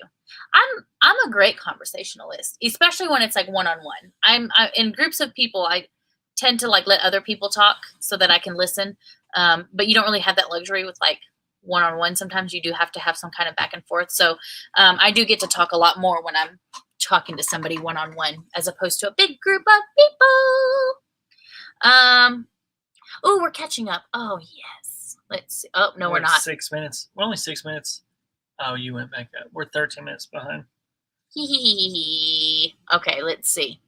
I'm a great conversationalist, especially when it's like one-on-one. I'm in groups of people. I tend to like let other people talk so that I can listen. But you don't really have that luxury with like one-on-one. Sometimes you do have to have some kind of back and forth. So I do get to talk a lot more when I'm talking to somebody one-on-one as opposed to a big group of people. Oh, we're catching up. Oh, yes. Let's see. Oh, no, we're not. 6 minutes. We're only 6 minutes. Oh, you went back up. We're 13 minutes behind. Okay, let's see.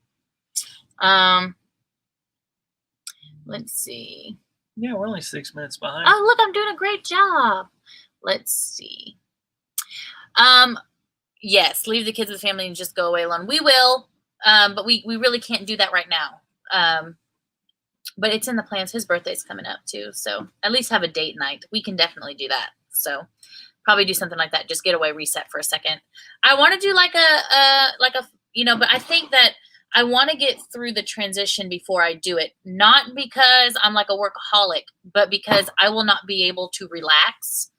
Let's see. Yeah, we're only 6 minutes behind. Oh, look, I'm doing a great job. Let's see. Yes, leave the kids with the family and just go away alone. We will, but we really can't do that right now. But it's in the plans. His birthday's coming up too, so at least have a date night. We can definitely do that. So probably do something like that. Just get away, reset for a second. I want to do like a but I think that I want to get through the transition before I do it. Not because I'm like a workaholic, but because I will not be able to relax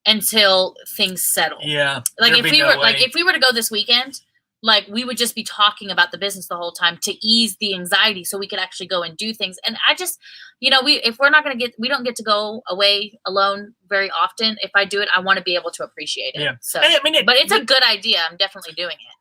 until things settle. Yeah. Like if we were to go this weekend, like we would just be talking about the business the whole time to ease the anxiety so we could actually go and do things. And I just, if we're not going to we don't get to go away alone very often. If I do it, I want to be able to appreciate it. Yeah. So, but it's a good idea. I'm definitely doing it.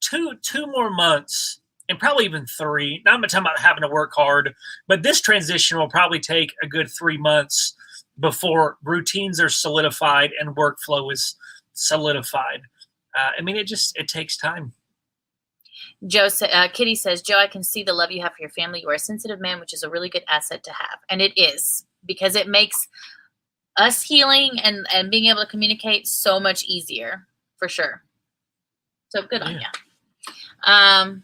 2 more months and probably even 3. Not much about having to work hard, but this transition will probably take a good 3 months before routines are solidified and workflow is solidified. It takes time. Kitty says, Joe, I can see the love you have for your family. You are a sensitive man, which is a really good asset to have. And it is, because it makes us healing and being able to communicate so much easier, for sure. So good on you. I'm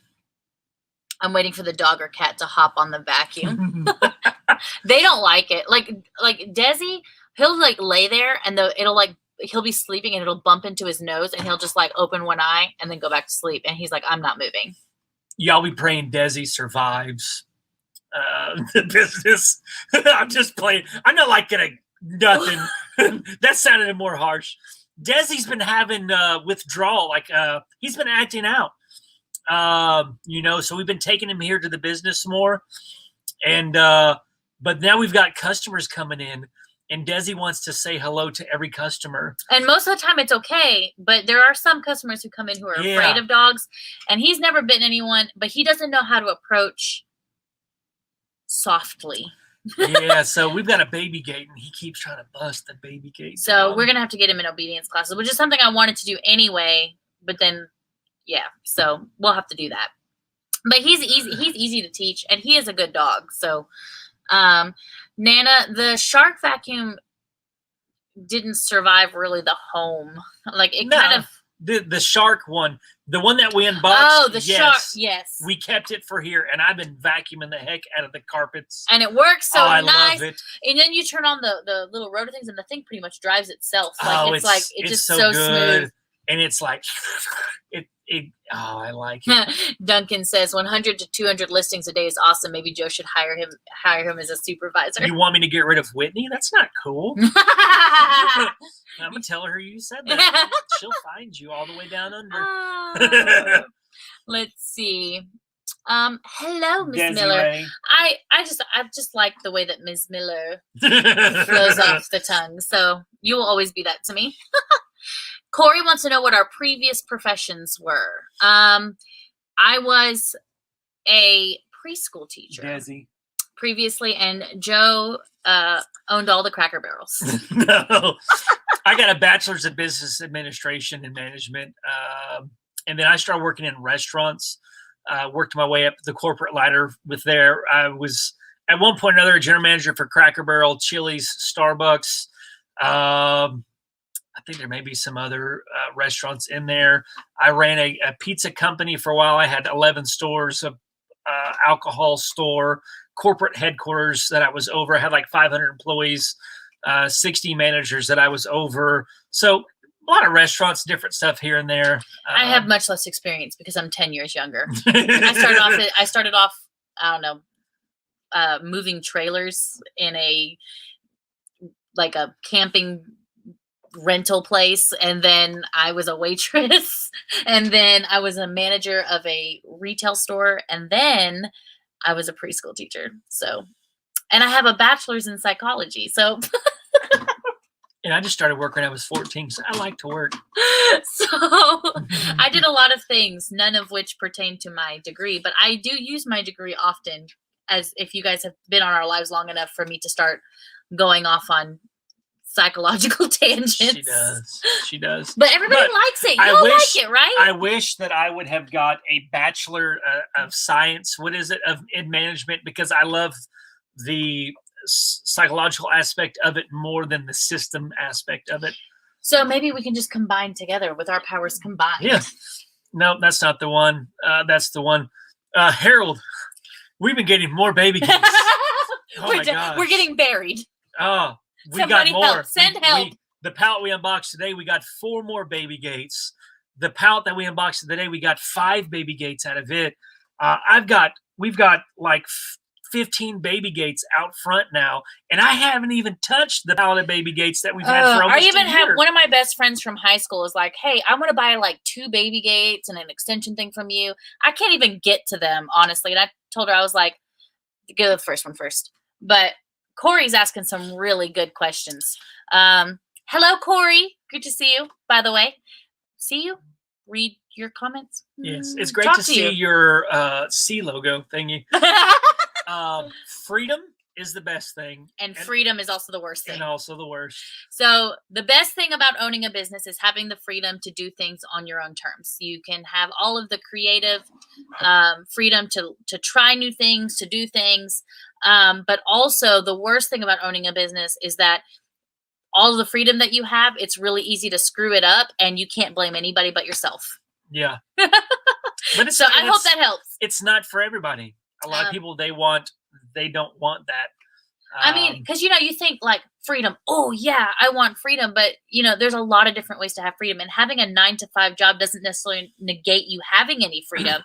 waiting for the dog or cat to hop on the vacuum. They don't like it. Like Desi, he'll like lay there and he'll be sleeping and it'll bump into his nose and he'll just like open one eye and then go back to sleep. And he's like, I'm not moving. Y'all be praying Desi survives the business. I'm just playing. I'm not like getting nothing. That sounded more harsh. Desi's been having withdrawal. Like he's been acting out. So we've been taking him here to the business more. And but now we've got customers coming in. And Desi wants to say hello to every customer. And most of the time it's okay, but there are some customers who come in who are afraid of dogs. And he's never bitten anyone, but he doesn't know how to approach softly. Yeah, so we've got a baby gate, and he keeps trying to bust the baby gate. So we're going to have to get him in obedience classes, which is something I wanted to do anyway. But then, so we'll have to do that. But he's easy to teach, and he is a good dog. So, Nana, the shark vacuum didn't survive really the home. Like it kind of the shark one, the one that we unboxed. Oh, the shark. Yes. We kept it for here, and I've been vacuuming the heck out of the carpets. And it works so I nice. love it. And then you turn on the little rotor things, and the thing pretty much drives itself. Like it's just so good. smooth. And it's like I like it. Duncan says 100 to 200 listings a day is awesome. Maybe Joe should hire him as a supervisor. You want me to get rid of Whitney? That's not cool. I'm gonna tell her you said that. She'll find you all the way down under. Let's see. Hello, Miss Miller. I just like the way that Miss Miller flows off the tongue. So you will always be that to me. Corey wants to know what our previous professions were. I was a preschool teacher previously, and Joe owned all the Cracker Barrels. No, I got a bachelor's in business administration and management, and then I started working in restaurants. Worked my way up the corporate ladder with there. I was at one point or another a general manager for Cracker Barrel, Chili's, Starbucks. I think there may be some other restaurants in there. I ran a pizza company for a while. I had 11 stores, a alcohol store, corporate headquarters that I was over. I had like 500 employees, 60 managers that I was over. So a lot of restaurants, different stuff here and there. I have much less experience because I'm 10 years younger. I started off, I don't know, moving trailers in a camping rental place, and then I was a waitress, and then I was a manager of a retail store, and then I was a preschool teacher. So, and I have a bachelor's in psychology. So and I just started working when I was 14, so I like to work. So I did a lot of things, none of which pertain to my degree, but I do use my degree often, as if you guys have been on our lives long enough for me to start going off on psychological tangents. She does. But everybody likes it. You like it, right? I wish that I would have got a bachelor of science. What is it? In management, because I love the psychological aspect of it more than the system aspect of it. So maybe we can just combine together with our powers combined. Yeah. No, that's not the one. That's the one. Harold, we've been getting more baby gates. Oh my gosh. We're getting buried. Oh. Somebody got more. Help. Send help. The pallet we unboxed today, we got 4 more baby gates. The pallet that we unboxed today, we got 5 baby gates out of it. We've got like 15 baby gates out front now, and I haven't even touched the pallet of baby gates that we've had for almost a year. Have one of my best friends from high school is like, hey, I'm going to buy like 2 baby gates and an extension thing from you. I can't even get to them, honestly. And I told her, I was like, go to the first one first. But Corey's asking some really good questions. Hello, Corey. Good to see you, by the way. See you. Read your comments. Yes, it's great to see your C logo thingy. Freedom is the best thing. And freedom is also the worst thing. And also the worst. So the best thing about owning a business is having the freedom to do things on your own terms. You can have all of the creative freedom to try new things, to do things. But also the worst thing about owning a business is that all of the freedom that you have, it's really easy to screw it up, and you can't blame anybody but yourself. Yeah. But so I hope that helps. It's not for everybody. A lot of people, they don't want that. I mean, because, you think like freedom. Oh, yeah, I want freedom. But, there's a lot of different ways to have freedom. And having a 9-to-5 job doesn't necessarily negate you having any freedom.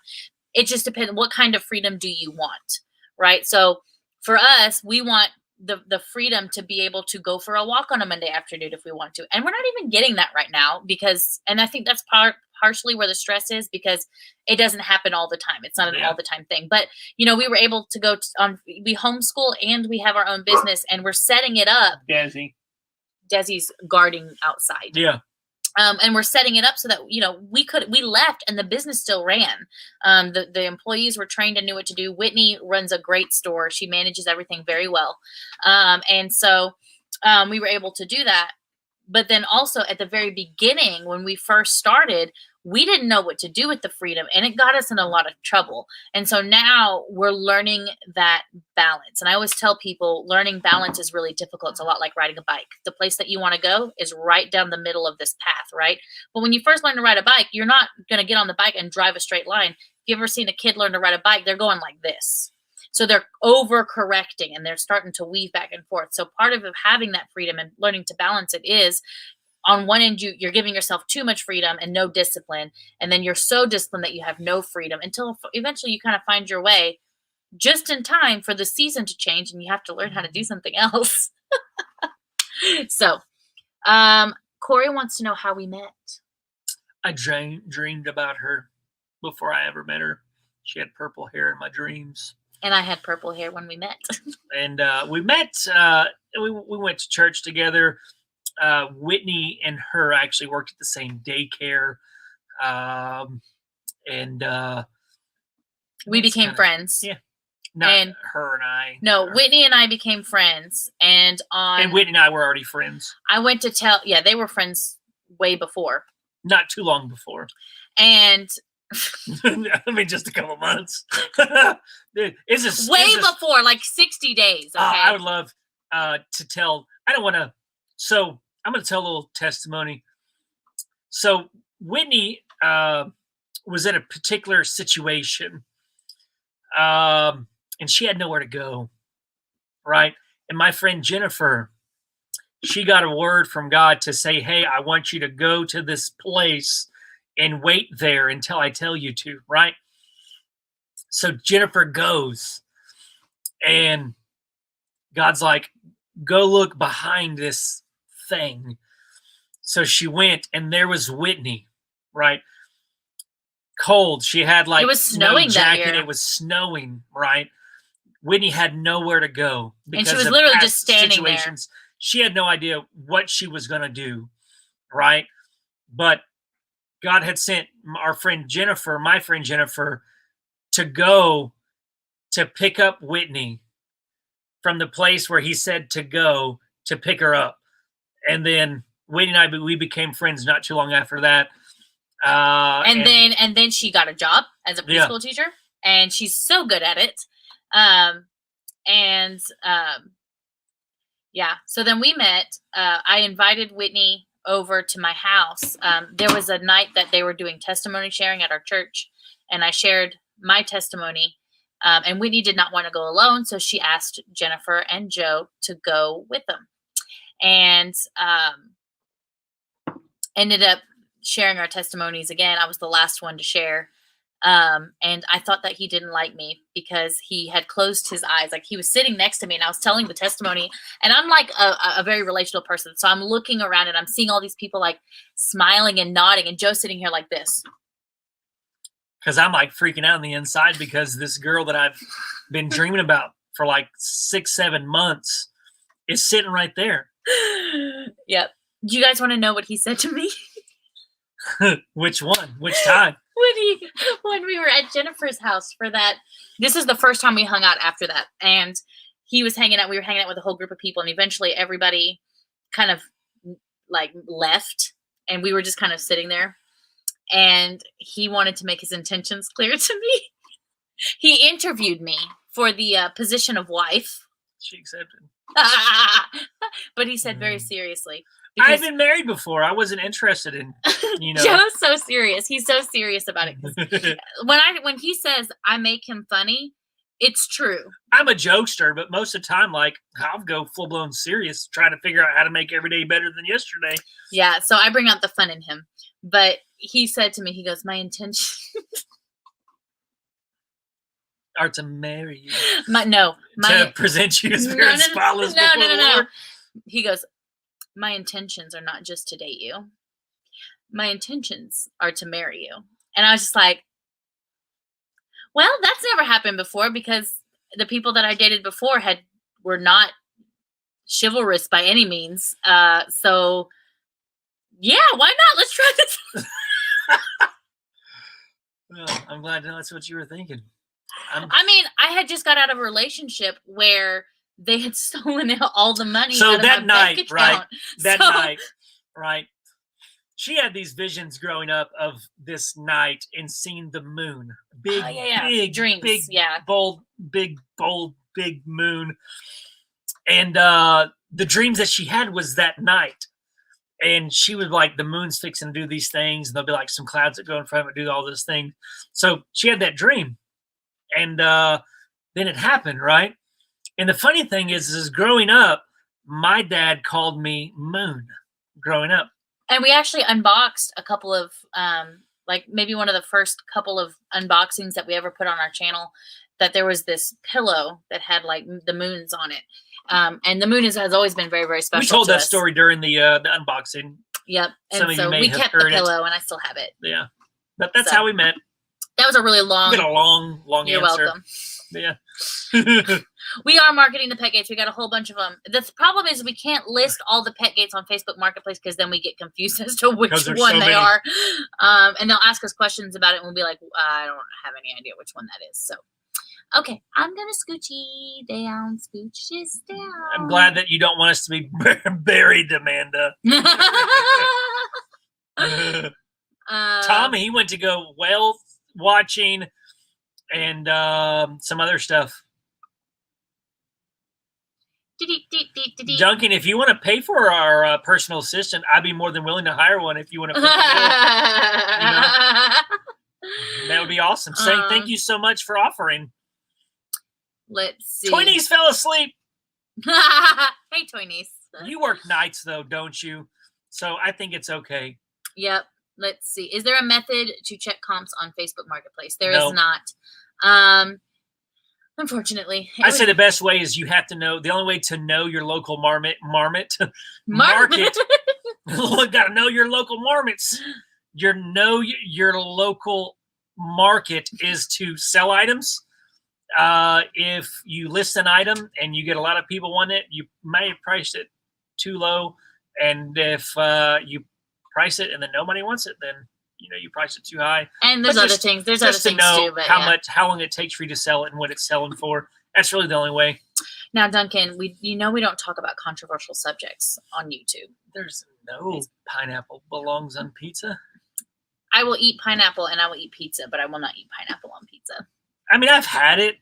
It just depends. What kind of freedom do you want? Right. So for us, we want the freedom to be able to go for a walk on a Monday afternoon if we want to. And we're not even getting that right now and I think that's partially where the stress is, because it doesn't happen all the time. It's not an all the time thing. But, we were able to go we homeschool and we have our own business, and we're setting it up. Desi's guarding outside. Yeah. And we're setting it up so that, we left and the business still ran. The employees were trained and knew what to do. Whitney runs a great store. She manages everything very well. And so we were able to do that. But then also at the very beginning, when we first started, we didn't know what to do with the freedom, and it got us in a lot of trouble. And so now we're learning that balance. And I always tell people learning balance is really difficult. It's a lot like riding a bike. The place that you want to go is right down the middle of this path, right? But when you first learn to ride a bike, you're not going to get on the bike and drive a straight line. If you ever seen a kid learn to ride a bike, they're going like this. So they're overcorrecting and they're starting to weave back and forth. So part of having that freedom and learning to balance it is, on one end, you're giving yourself too much freedom and no discipline. And then you're so disciplined that you have no freedom until eventually you kind of find your way just in time for the season to change and you have to learn how to do something else. So, Corey wants to know how we met. I dreamed about her before I ever met her. She had purple hair in my dreams. And I had purple hair when we met. And we met, we went to church together. Whitney and her actually worked at the same daycare. We became friends. Yeah. Not her and I. No, Whitney and I became friends. And Whitney and I were already friends. I went to they were friends way before. Not too long before. And I mean, just a couple months. Before, like 60 days. Okay? I would love to tell. I don't want to. So I'm going to tell a little testimony. So Whitney was in a particular situation, and she had nowhere to go, right? And my friend Jennifer, she got a word from God to say, hey, I want you to go to this place and wait there until I tell you to, right? So Jennifer goes, and God's like, go look behind this thing. So she went, and there was Whitney, right? Cold. She had like it was snowing no jacket. That year. It was snowing, right? Whitney had nowhere to go because and she was of literally past just standing situations. There. She had no idea what she was going to do, right? But God had sent my friend Jennifer, to go to pick up Whitney from the place where he said to go to pick her up. And then Whitney and I, we became friends not too long after that. And then she got a job as a preschool teacher, and she's so good at it. So then we met. I invited Whitney over to my house. There was a night that they were doing testimony sharing at our church, and I shared my testimony. And Whitney did not want to go alone, so she asked Jennifer and Joe to go with them, and ended up sharing our testimonies again. I was the last one to share. And I thought that he didn't like me because he had closed his eyes. Like, he was sitting next to me and I was telling the testimony, and I'm like a very relational person. So I'm looking around and I'm seeing all these people like smiling and nodding, and Joe's sitting here like this. Cause I'm like freaking out on the inside because this girl that I've been dreaming about for like 6-7 months is sitting right there. Yep. Do you guys want to know what he said to me? Which one? Which time? When we were at Jennifer's house for that. This is the first time we hung out after that. And he was hanging out. We were hanging out with a whole group of people. And eventually everybody kind of like left. And we were just kind of sitting there. And he wanted to make his intentions clear to me. He interviewed me for the position of wife. She accepted. But he said very seriously. I've been married before. I wasn't interested in, Joe's so serious. He's so serious about it. When he says I make him funny, it's true. I'm a jokester, but most of the time, like, I'll go full blown serious, trying to figure out how to make every day better than yesterday. Yeah, so I bring out the fun in him. But he said to me, he goes, my intention are to marry you. To present you as very spotless before the Lord. He goes, my intentions are not just to date you. My intentions are to marry you. And I was just like, well, that's never happened before, because the people that I dated before were not chivalrous by any means. So yeah, why not? Let's try this. Well, I'm glad to know that's what you were thinking. I mean, I had just got out of a relationship where they had stolen all the money. So out of that my night, bank right? account. That night, right? she had these visions growing up of this night and seeing the moon. Big, big, dreams. Big, bold, big moon. And the dreams that she had was that night. And she was like, the moon's fixing to do these things. And there'll be like some clouds that go in front of it, do all this thing. So she had that dream. And then it happened, right? And the funny thing is growing up, my dad called me Moon growing up. And we actually unboxed a couple of, like maybe one of the first couple of unboxings that we ever put on our channel, that there was this pillow that had like the moons on it. And the moon has always been very, very special. We told that story during the unboxing. Yep. And so we kept the pillow and I still have it. Yeah. But that's how we met. That was a really long. You got a long You're answer. welcome. Yeah. We are marketing the pet gates. We got a whole bunch of them. The problem is we can't list all the pet gates on Facebook Marketplace because then we get confused as to which one they are. And they'll ask us questions about it and we'll be like, I don't have any idea which one that is. So, okay, I'm going to scooch this down. I'm glad that you don't want us to be buried, Amanda. Tommy, he went to go whale watching and some other stuff. Duncan, if you want to pay for our personal assistant, I'd be more than willing to hire one if you want to put the bill. That would be awesome. Saying thank you so much for offering. Let's see. Toynies fell asleep. Hey, Toynies. You work nights, though, don't you? So I think it's okay. Yep. Let's see. Is there a method to check comps on Facebook Marketplace? There No. is not. Unfortunately. I say the best way is you have to know. The only way to know your local market. Got to know your local markets. Your local market is to sell items. If you list an item and you get a lot of people want it, you may have priced it too low. And if you price it and then nobody wants it, then you price it too high. And there's other things. There's other things too. But how long it takes for you to sell it and what it's selling for. That's really the only way. Now, Duncan, we don't talk about controversial subjects on YouTube. There's no pineapple belongs on pizza. I will eat pineapple and I will eat pizza, but I will not eat pineapple on pizza. I mean, I've had it.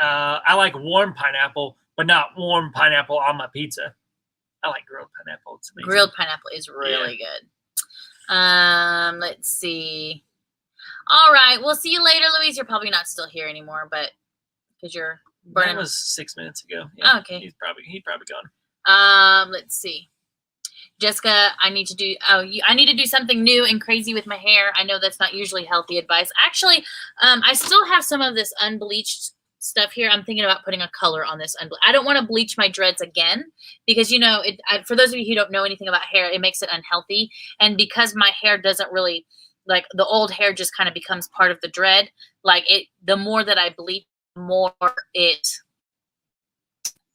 I like warm pineapple, but not warm pineapple on my pizza. I like grilled pineapple. It's amazing. Grilled pineapple is really good. Let's see. All right. We'll see you later, Louise. You're probably not still here anymore, but because you're burning. That was 6 minutes ago. Yeah, okay. He's probably gone. Let's see. Jessica, I need to do something new and crazy with my hair. I know that's not usually healthy advice. Actually, I still have some of this unbleached stuff here. I'm thinking about putting a color on this. I don't want to bleach my dreads again because, for those of you who don't know anything about hair, it makes it unhealthy. And because my hair doesn't really, like, the old hair just kind of becomes part of the dread. Like, the more that I bleach, the more it,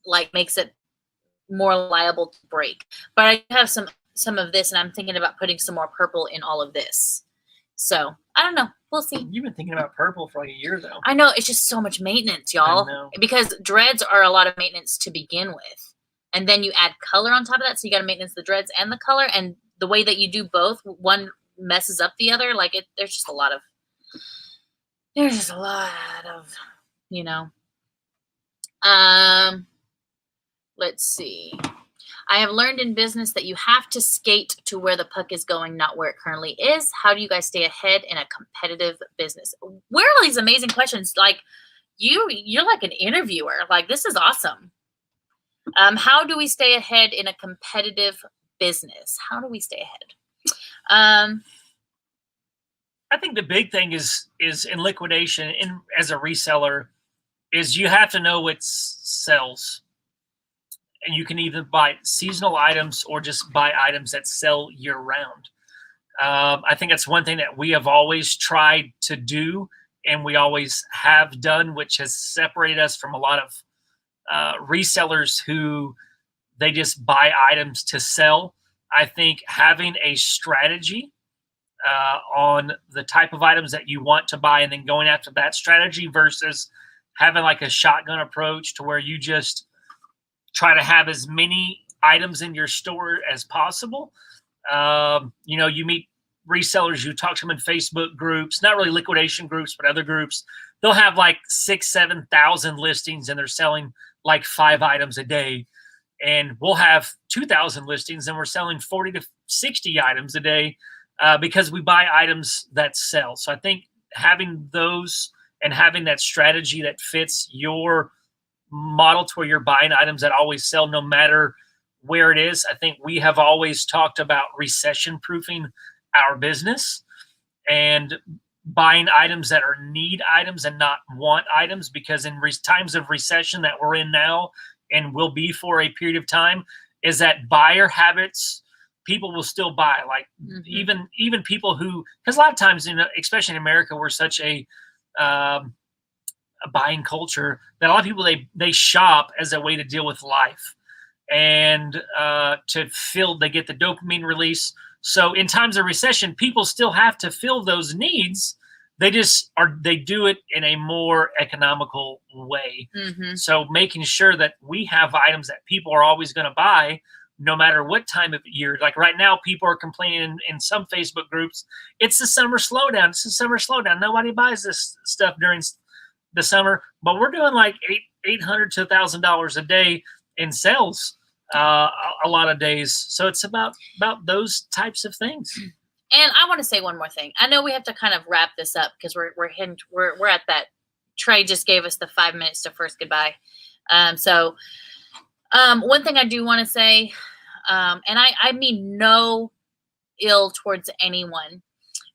like, makes it more liable to break. But I have some of this, and I'm thinking about putting some more purple in all of this. So, I don't know. We'll see. You've been thinking about purple for like a year, though. I know. It's just so much maintenance, y'all. Because dreads are a lot of maintenance to begin with. And then you add color on top of that. So you got to maintenance the dreads and the color. And the way that you do both, one messes up the other. Like, there's just a lot of, let's see. I have learned in business that you have to skate to where the puck is going, not where it currently is. How do you guys stay ahead in a competitive business? Where are these amazing questions? Like, you're like an interviewer. Like, this is awesome. How do we stay ahead in a competitive business? How do we stay ahead? I think the big thing is in liquidation, as a reseller, is you have to know what sells. And you can either buy seasonal items or just buy items that sell year round. I think that's one thing that we have always tried to do and we always have done, which has separated us from a lot of resellers who they just buy items to sell. I think having a strategy on the type of items that you want to buy and then going after that strategy versus having like a shotgun approach to where you just try to have as many items in your store as possible. You meet resellers, you talk to them in Facebook groups, not really liquidation groups, but other groups. They'll have like 6,000, 7,000 listings and they're selling like 5 items a day. And we'll have 2,000 listings and we're selling 40 to 60 items a day because we buy items that sell. So I think having those and having that strategy that fits your model to where you're buying items that always sell no matter where it is. I think we have always talked about recession proofing our business and buying items that are need items and not want items, because in times of recession that we're in now and will be for a period of time, is that buyer habits, people will still buy. Like even people who, because a lot of times, especially in America, we're such a buying culture that a lot of people, they shop as a way to deal with life and they get the dopamine release. So in times of recession, people still have to fill those needs. They do it in a more economical way. So making sure that we have items that people are always going to buy, no matter what time of year. Like right now, people are complaining in some Facebook groups, it's the summer slowdown. It's the summer slowdown. Nobody buys this stuff during the summer, but we're doing like $800 to $1,000 a day in sales a lot of days. So it's about those types of things. And I want to say one more thing. I know we have to kind of wrap this up because we're at that. Trey just gave us the 5 minutes to first goodbye. So one thing I do want to say, and I mean no ill towards anyone,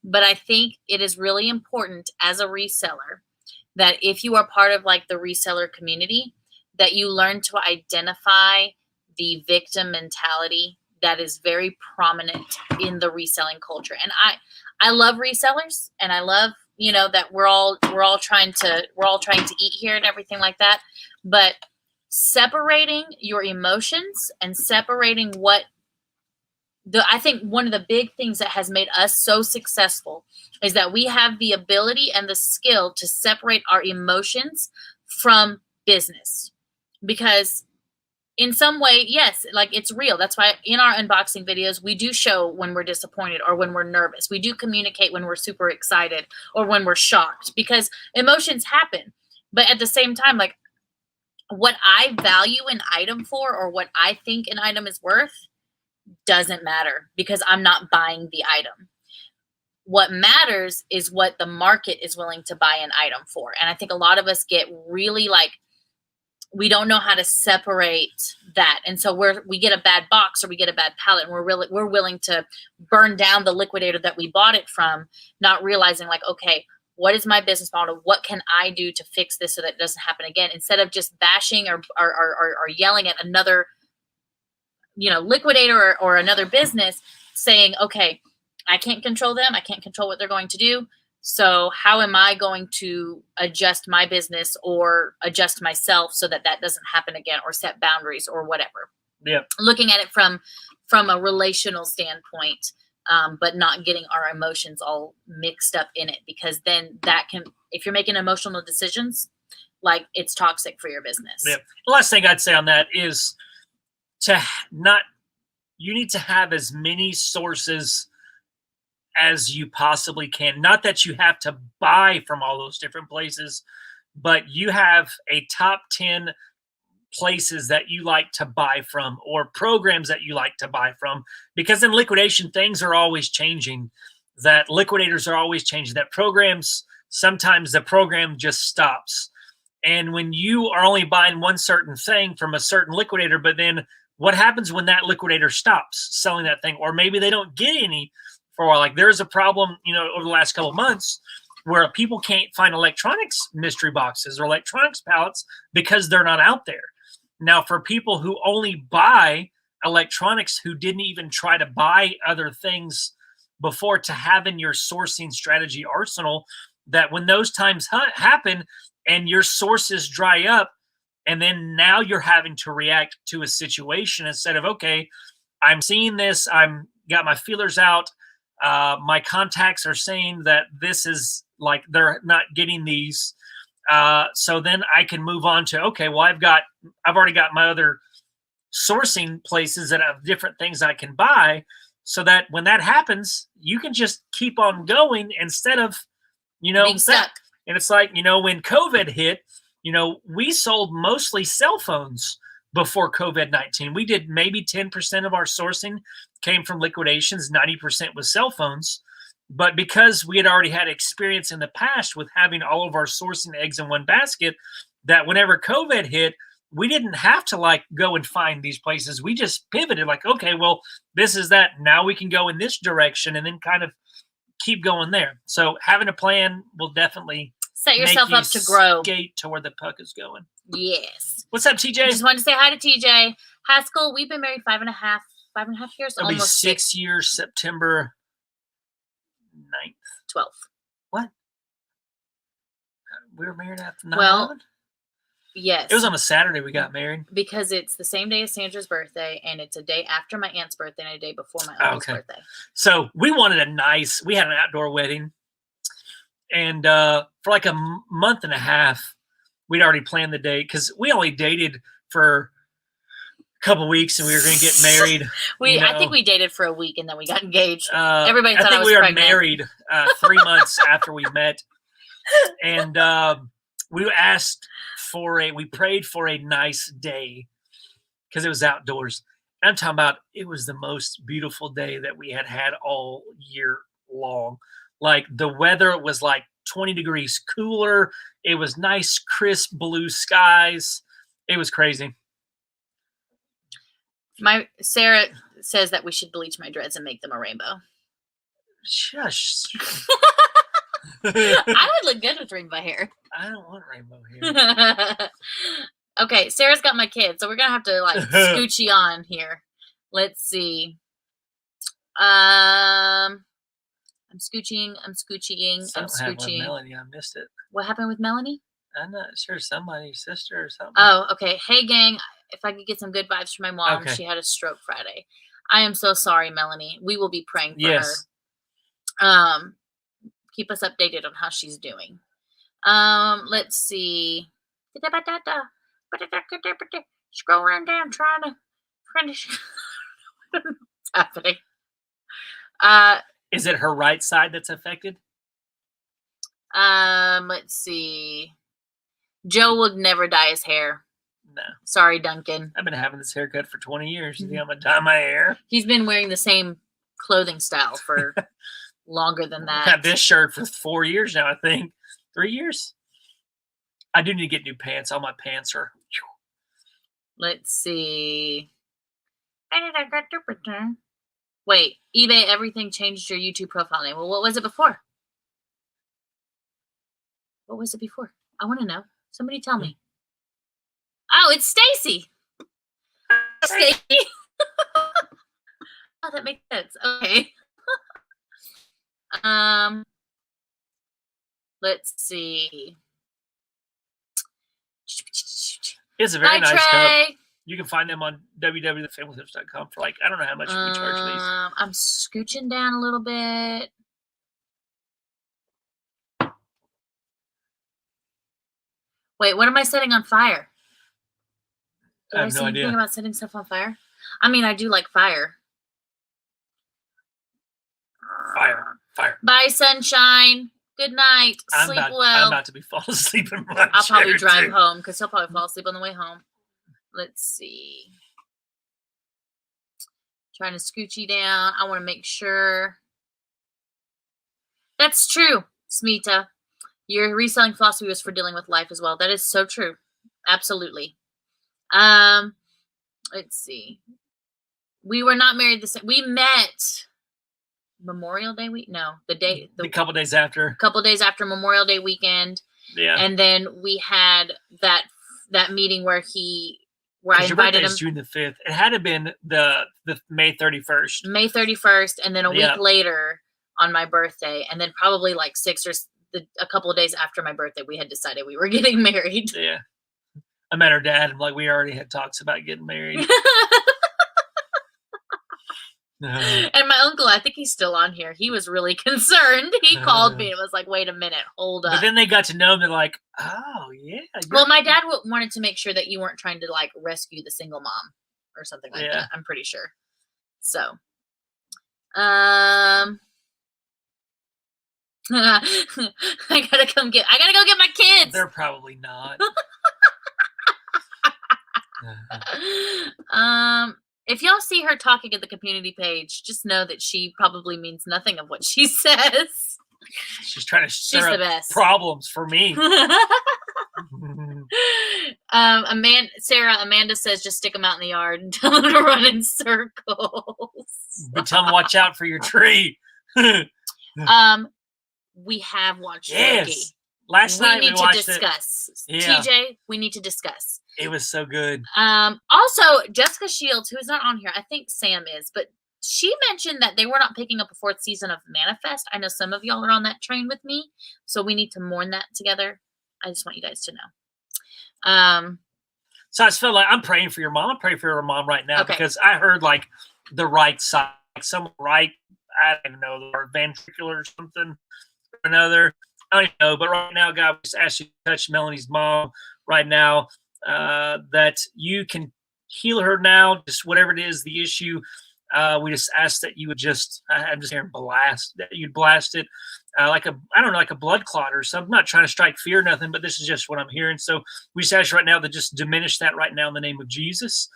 but I think it is really important as a reseller that if you are part of like the reseller community, that you learn to identify the victim mentality that is very prominent in the reselling culture. And I love resellers, and I love, that we're all trying to eat here and everything like that. But separating your emotions and separating I think one of the big things that has made us so successful is that we have the ability and the skill to separate our emotions from business. Because in some way, yes, like it's real. That's why in our unboxing videos, we do show when we're disappointed or when we're nervous. We do communicate when we're super excited or when we're shocked, because emotions happen. But at the same time, like what I value an item for or what I think an item is worth doesn't matter, because I'm not buying the item. What matters is what the market is willing to buy an item for. And I think a lot of us get really like, we don't know how to separate that. And so we get a bad box or we get a bad pallet, and we're willing to burn down the liquidator that we bought it from, not realizing like, okay, what is my business model? What can I do to fix this so that it doesn't happen again? Instead of just bashing or yelling at another, liquidator or another business, saying, okay, I can't control them. I can't control what they're going to do. So how am I going to adjust my business or adjust myself so that doesn't happen again, or set boundaries or whatever? Yeah. Looking at it from a relational standpoint, but not getting our emotions all mixed up in it, because then that can, if you're making emotional decisions, like it's toxic for your business. Yeah. The last thing I'd say on that is you need to have as many sources as you possibly can. Not that you have to buy from all those different places, but you have a top 10 places that you like to buy from, or programs that you like to buy from, because in liquidation, things are always changing, that liquidators are always changing, that programs, sometimes the program just stops. And when you are only buying one certain thing from a certain liquidator, but then what happens when that liquidator stops selling that thing, or maybe they don't get any for a while? Like there's a problem, over the last couple of months where people can't find electronics mystery boxes or electronics pallets because they're not out there. Now, for people who only buy electronics, who didn't even try to buy other things before, to have in your sourcing strategy arsenal, that when those times happen and your sources dry up, and then now you're having to react to a situation instead of, okay, I'm seeing this, I'm got my feelers out, my contacts are saying that this is like, they're not getting these. So then I can move on to, okay, well, I've already got my other sourcing places that have different things I can buy. so that when that happens, you can just keep on going instead of, being stuck. And it's like, when COVID hit, we sold mostly cell phones before COVID-19. We did maybe 10% of our sourcing came from liquidations, 90% was cell phones. But because we had already had experience in the past with having all of our sourcing eggs in one basket, that whenever COVID hit, we didn't have to go and find these places. We just pivoted okay, well, this is that. Now we can go in this direction and then kind of keep going there. So having a plan will definitely set yourself up to grow. Skate to where the puck is going. Yes. What's up, TJ? Just wanted to say hi to TJ. Haskell, we've been married 5.5 years. It'll almost be 6 years, September 9th. 12th. What? We were married after 9/11? Well, yes. It was on a Saturday we got married. Because it's the same day as Sandra's birthday, and it's a day after my aunt's birthday and a day before my uncle's birthday. So we wanted we had an outdoor wedding. And for a month and a half, we'd already planned the date because we only dated for a couple weeks and we were going to get married. I think we dated for a week and then we got engaged. Everybody thought I was we pregnant. were married 3 months after we met. And we prayed for a nice day because it was outdoors. And I'm talking about it was the most beautiful day that we had all year long. The weather was 20 degrees cooler. It was nice, crisp blue skies. It was crazy. Sarah says that we should bleach my dreads and make them a rainbow. Shush. I would look good with rainbow hair. I don't want rainbow hair. Okay, Sarah's got my kids, so we're gonna have to scoochie on here. Let's see. I'm scooching. Something happened with Melanie. I missed it. What happened with Melanie? I'm not sure. Somebody's sister or something. Oh, okay. Hey, gang. If I could get some good vibes from my mom, She had a stroke Friday. I am so sorry, Melanie. We will be praying for her. Keep us updated on how she's doing. Let's see. Scrolling down, trying to finish. What's happening? Is it her right side that's affected? Let's see. Joe would never dye his hair. No. Sorry, Duncan. I've been having this haircut for 20 years. You think I'm going to dye my hair? He's been wearing the same clothing style for longer than that. I've had this shirt for 4 years now, I think. 3 years? I do need to get new pants. All my pants are... Let's see. Wait, eBay everything changed your YouTube profile name. Well, what was it before? What was it before? I want to know. Somebody tell me. Oh, it's Stacy. Stacy. Oh, that makes sense. Okay. Let's see. It's a very nice Trey. cup. You can find them on www.thefamilytips.com for I don't know how much we charge these. I'm scooching down a little bit. Wait, what am I setting on fire? I have no idea. Anything about setting stuff on fire? I mean, I do like fire. Fire. Bye, sunshine. Good night. Sleep well. I'm about to be falling asleep in my I'll chair probably drive too. home because he'll probably fall asleep on the way home. Let's see. Trying to scoochie down. I want to make sure. That's true, Smita. Your reselling philosophy was for dealing with life as well. That is so true. Absolutely. Let's see. We were not married the same. We met Memorial Day week. No, a couple days after. A couple days after Memorial Day weekend. Yeah. And then we had that meeting where I invited him. June the 5th. It had to have been the May 31st. May 31st, and then a week later on my birthday, and then probably a couple of days after my birthday, we had decided we were getting married. Yeah. I met her dad, and we already had talks about getting married. And my uncle, I think he's still on here. He was really concerned. He called me and was like, wait a minute, hold up. But then they got to know him. They're like, oh, yeah. Well, my dad wanted to make sure that you weren't trying to rescue the single mom or something like that. I'm pretty sure. So I gotta go get my kids. They're probably not. If y'all see her talking at the community page, just know that she probably means nothing of what she says. She's trying to stir the up best. problems for me. Amanda says just stick them out in the yard and tell them to run in circles. But tell them to watch out for your tree. We have watched yes. Loki. Last night we watched discuss. It. Yeah. TJ, we need to discuss. It was so good. Also, Jessica Shields, who is not on here, I think Sam is, but she mentioned that they were not picking up a 4th season of Manifest. I know some of y'all are on that train with me, so we need to mourn that together. I just want you guys to know. So I just feel like I'm praying for your mom. I'm praying for your mom right now because I heard like the right side, like some right, I don't know, or ventricular or something or another. I don't know, but right now, God, we just ask you to touch Melanie's mom right now, that you can heal her now, just whatever it is, the issue. We just ask that you would just, I'm just hearing blast, that you'd blast it like a blood clot or something. I'm not trying to strike fear or nothing, but this is just what I'm hearing. So we just ask you right now to just diminish that right now in the name of Jesus,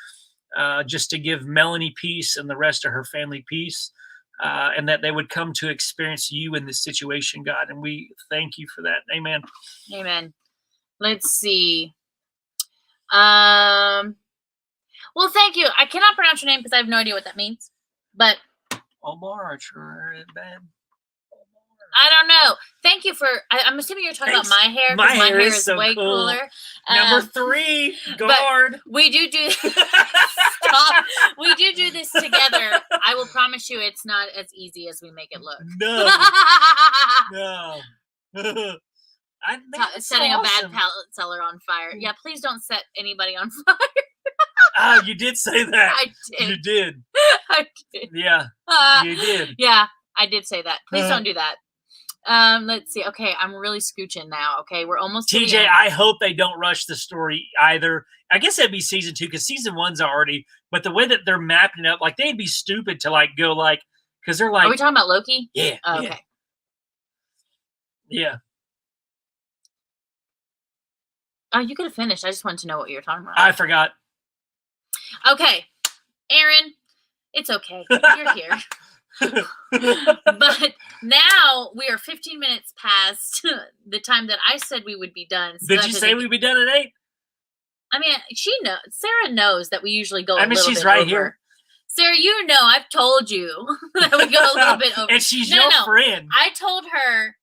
just to give Melanie peace and the rest of her family peace, and that they would come to experience you in this situation, God. And we thank you for that. Amen. Amen. Let's see. Well, thank you. I cannot pronounce your name because I have no idea what that means. But Omar, bad. I don't know. Thank you for. I'm assuming you're talking about my hair. My hair is so way cool. Cooler. Number 3, guard. We do. Stop. We do this together. I will promise you, it's not as easy as we make it look. No. No. Setting a bad pallet seller on fire. Yeah, please don't set anybody on fire. Oh, you did say that. I did. You did. I did. Yeah, you did. Yeah, I did say that. Please don't do that. Let's see. Okay, I'm really scooching now. Okay, we're almost. TJ, I hope they don't rush the story either. I guess that'd be season 2 because season 1's already. But the way that they're mapping it up, like they'd be stupid to like go like because they're like. Are we talking about Loki? Yeah. Oh, okay. Yeah. Oh, you could have finished. I just wanted to know what you were talking about. I forgot. Okay, Aaron, it's okay. You're here. But now we are 15 minutes past the time that I said we would be done. So did you say we'd be done at 8? I mean, she knows. Sarah knows that we usually go. She's right over. Here. Sarah, you know, I've told you that we go a little bit over. And she's your friend. I told her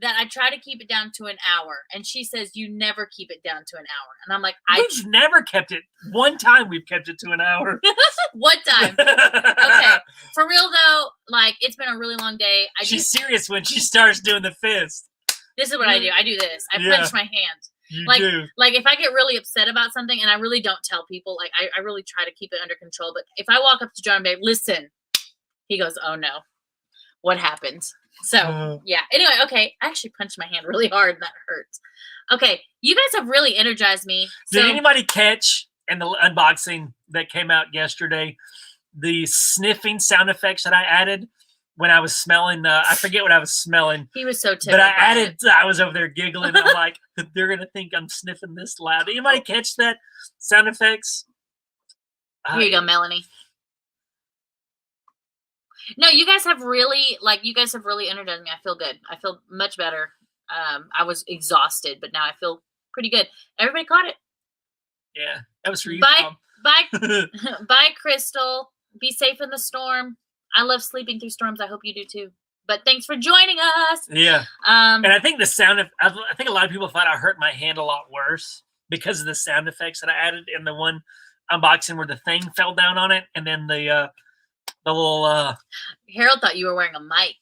that I try to keep it down to an hour, and she says you never keep it down to an hour, and I'm like, we've never kept it. One time we've kept it to an hour. One time. Okay, for real though, like it's been a really long day. She's serious when she starts doing the fist. This is what I do. I do this. I punch my hand. You do. Like if I get really upset about something, and I really don't tell people, like I really try to keep it under control. But if I walk up to John, babe, listen, he goes, "Oh no, what happened?" So, yeah. Anyway, okay. I actually punched my hand really hard and that hurts. Okay. You guys have really energized me. Did anybody catch in the unboxing that came out yesterday the sniffing sound effects that I added when I was smelling? I forget what I was smelling. He was so tickled. But I was over there giggling. I'm like, they're going to think I'm sniffing this loud. Did anybody catch that sound effects? Here you go, Melanie. No, you guys have really energized me. I feel good. I feel much better. I was exhausted, but now I feel pretty good. Everybody caught it. Yeah, that was for you. Bye, bye, Crystal. Be safe in the storm. I love sleeping through storms. I hope you do too. But thanks for joining us. Yeah. And I think I think a lot of people thought I hurt my hand a lot worse because of the sound effects that I added in the one unboxing where the thing fell down on it, and then the little Harold thought you were wearing a mic.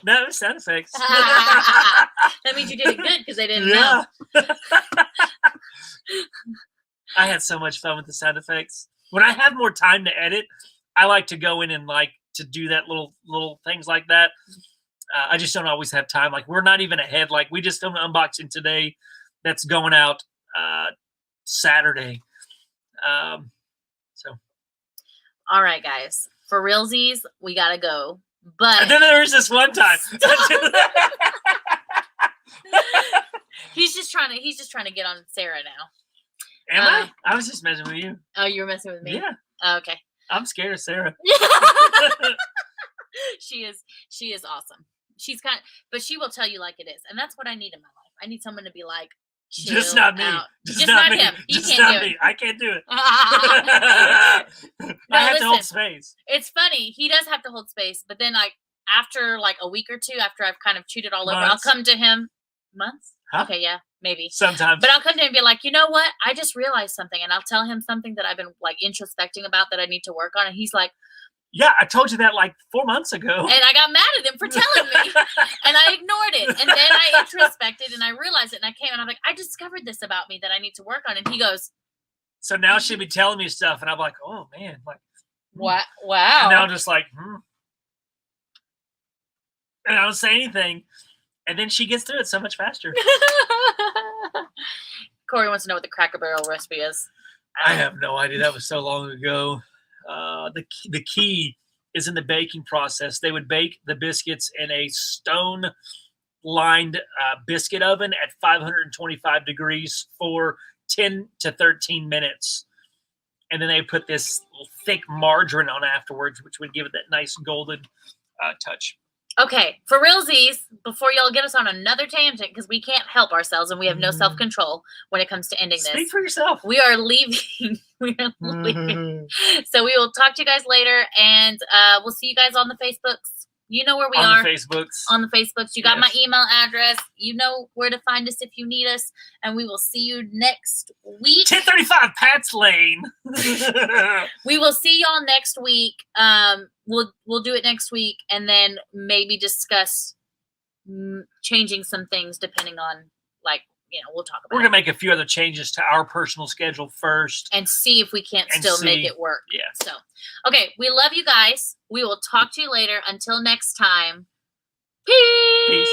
No, it was sound effects. That means you did it good because they didn't know. I had so much fun with the sound effects. When I have more time to edit, I like to go in and like to do that little things like that. I just don't always have time. Like we're not even ahead. Like we just filmed an unboxing today that's going out Saturday. So. All right, guys. For realsies, we gotta go. But and then there was this one time. he's just trying to get on Sarah now. Am I? I was just messing with you. Oh, you were messing with me? Yeah. Oh, okay. I'm scared of Sarah. She is awesome. She's but she will tell you like it is. And that's what I need in my life. I need someone to be like, just not me. Out. Just not me. him. You just can't not do me. it. I can't do it. No, I have to hold space. It's funny. He does have to hold space, but then like after like a week or two, after I've kind of chewed it all over, I'll come to him. Months? Huh? Okay, yeah, maybe. Sometimes. But I'll come to him and be like, you know what? I just realized something, and I'll tell him something that I've been like introspecting about that I need to work on, and he's like, yeah, I told you that like 4 months ago. And I got mad at him for telling me. And I ignored it. And then I introspected and I realized it. And I came and I'm like, I discovered this about me that I need to work on. And he goes, so now she'll be telling me stuff. And I'm like, oh, man. Like, what? Wow. And now I'm just like, And I don't say anything. And then she gets through it so much faster. Corey wants to know what the Cracker Barrel recipe is. I have no idea. That was so long ago. The key is in the baking process. They would bake the biscuits in a stone-lined biscuit oven at 525 degrees for 10 to 13 minutes. And then they put this thick margarine on afterwards, which would give it that nice golden touch. Okay, for realsies, before y'all get us on another tangent, because we can't help ourselves and we have no self-control when it comes to ending this. Speak for yourself. We are leaving. We are leaving. So we will talk to you guys later, and we'll see you guys on the Facebooks. You know where we are. On the Facebooks. On the Facebooks. You got my email address. You know where to find us if you need us, and we will see you next week. 1035 Pat's Lane. We will see y'all next week. We'll do it next week, and then maybe discuss changing some things depending on, like, we'll talk about it. We're going to make a few other changes to our personal schedule first. And see if we can't still make it work. Yeah. So, okay, we love you guys. We will talk to you later. Until next time, peace.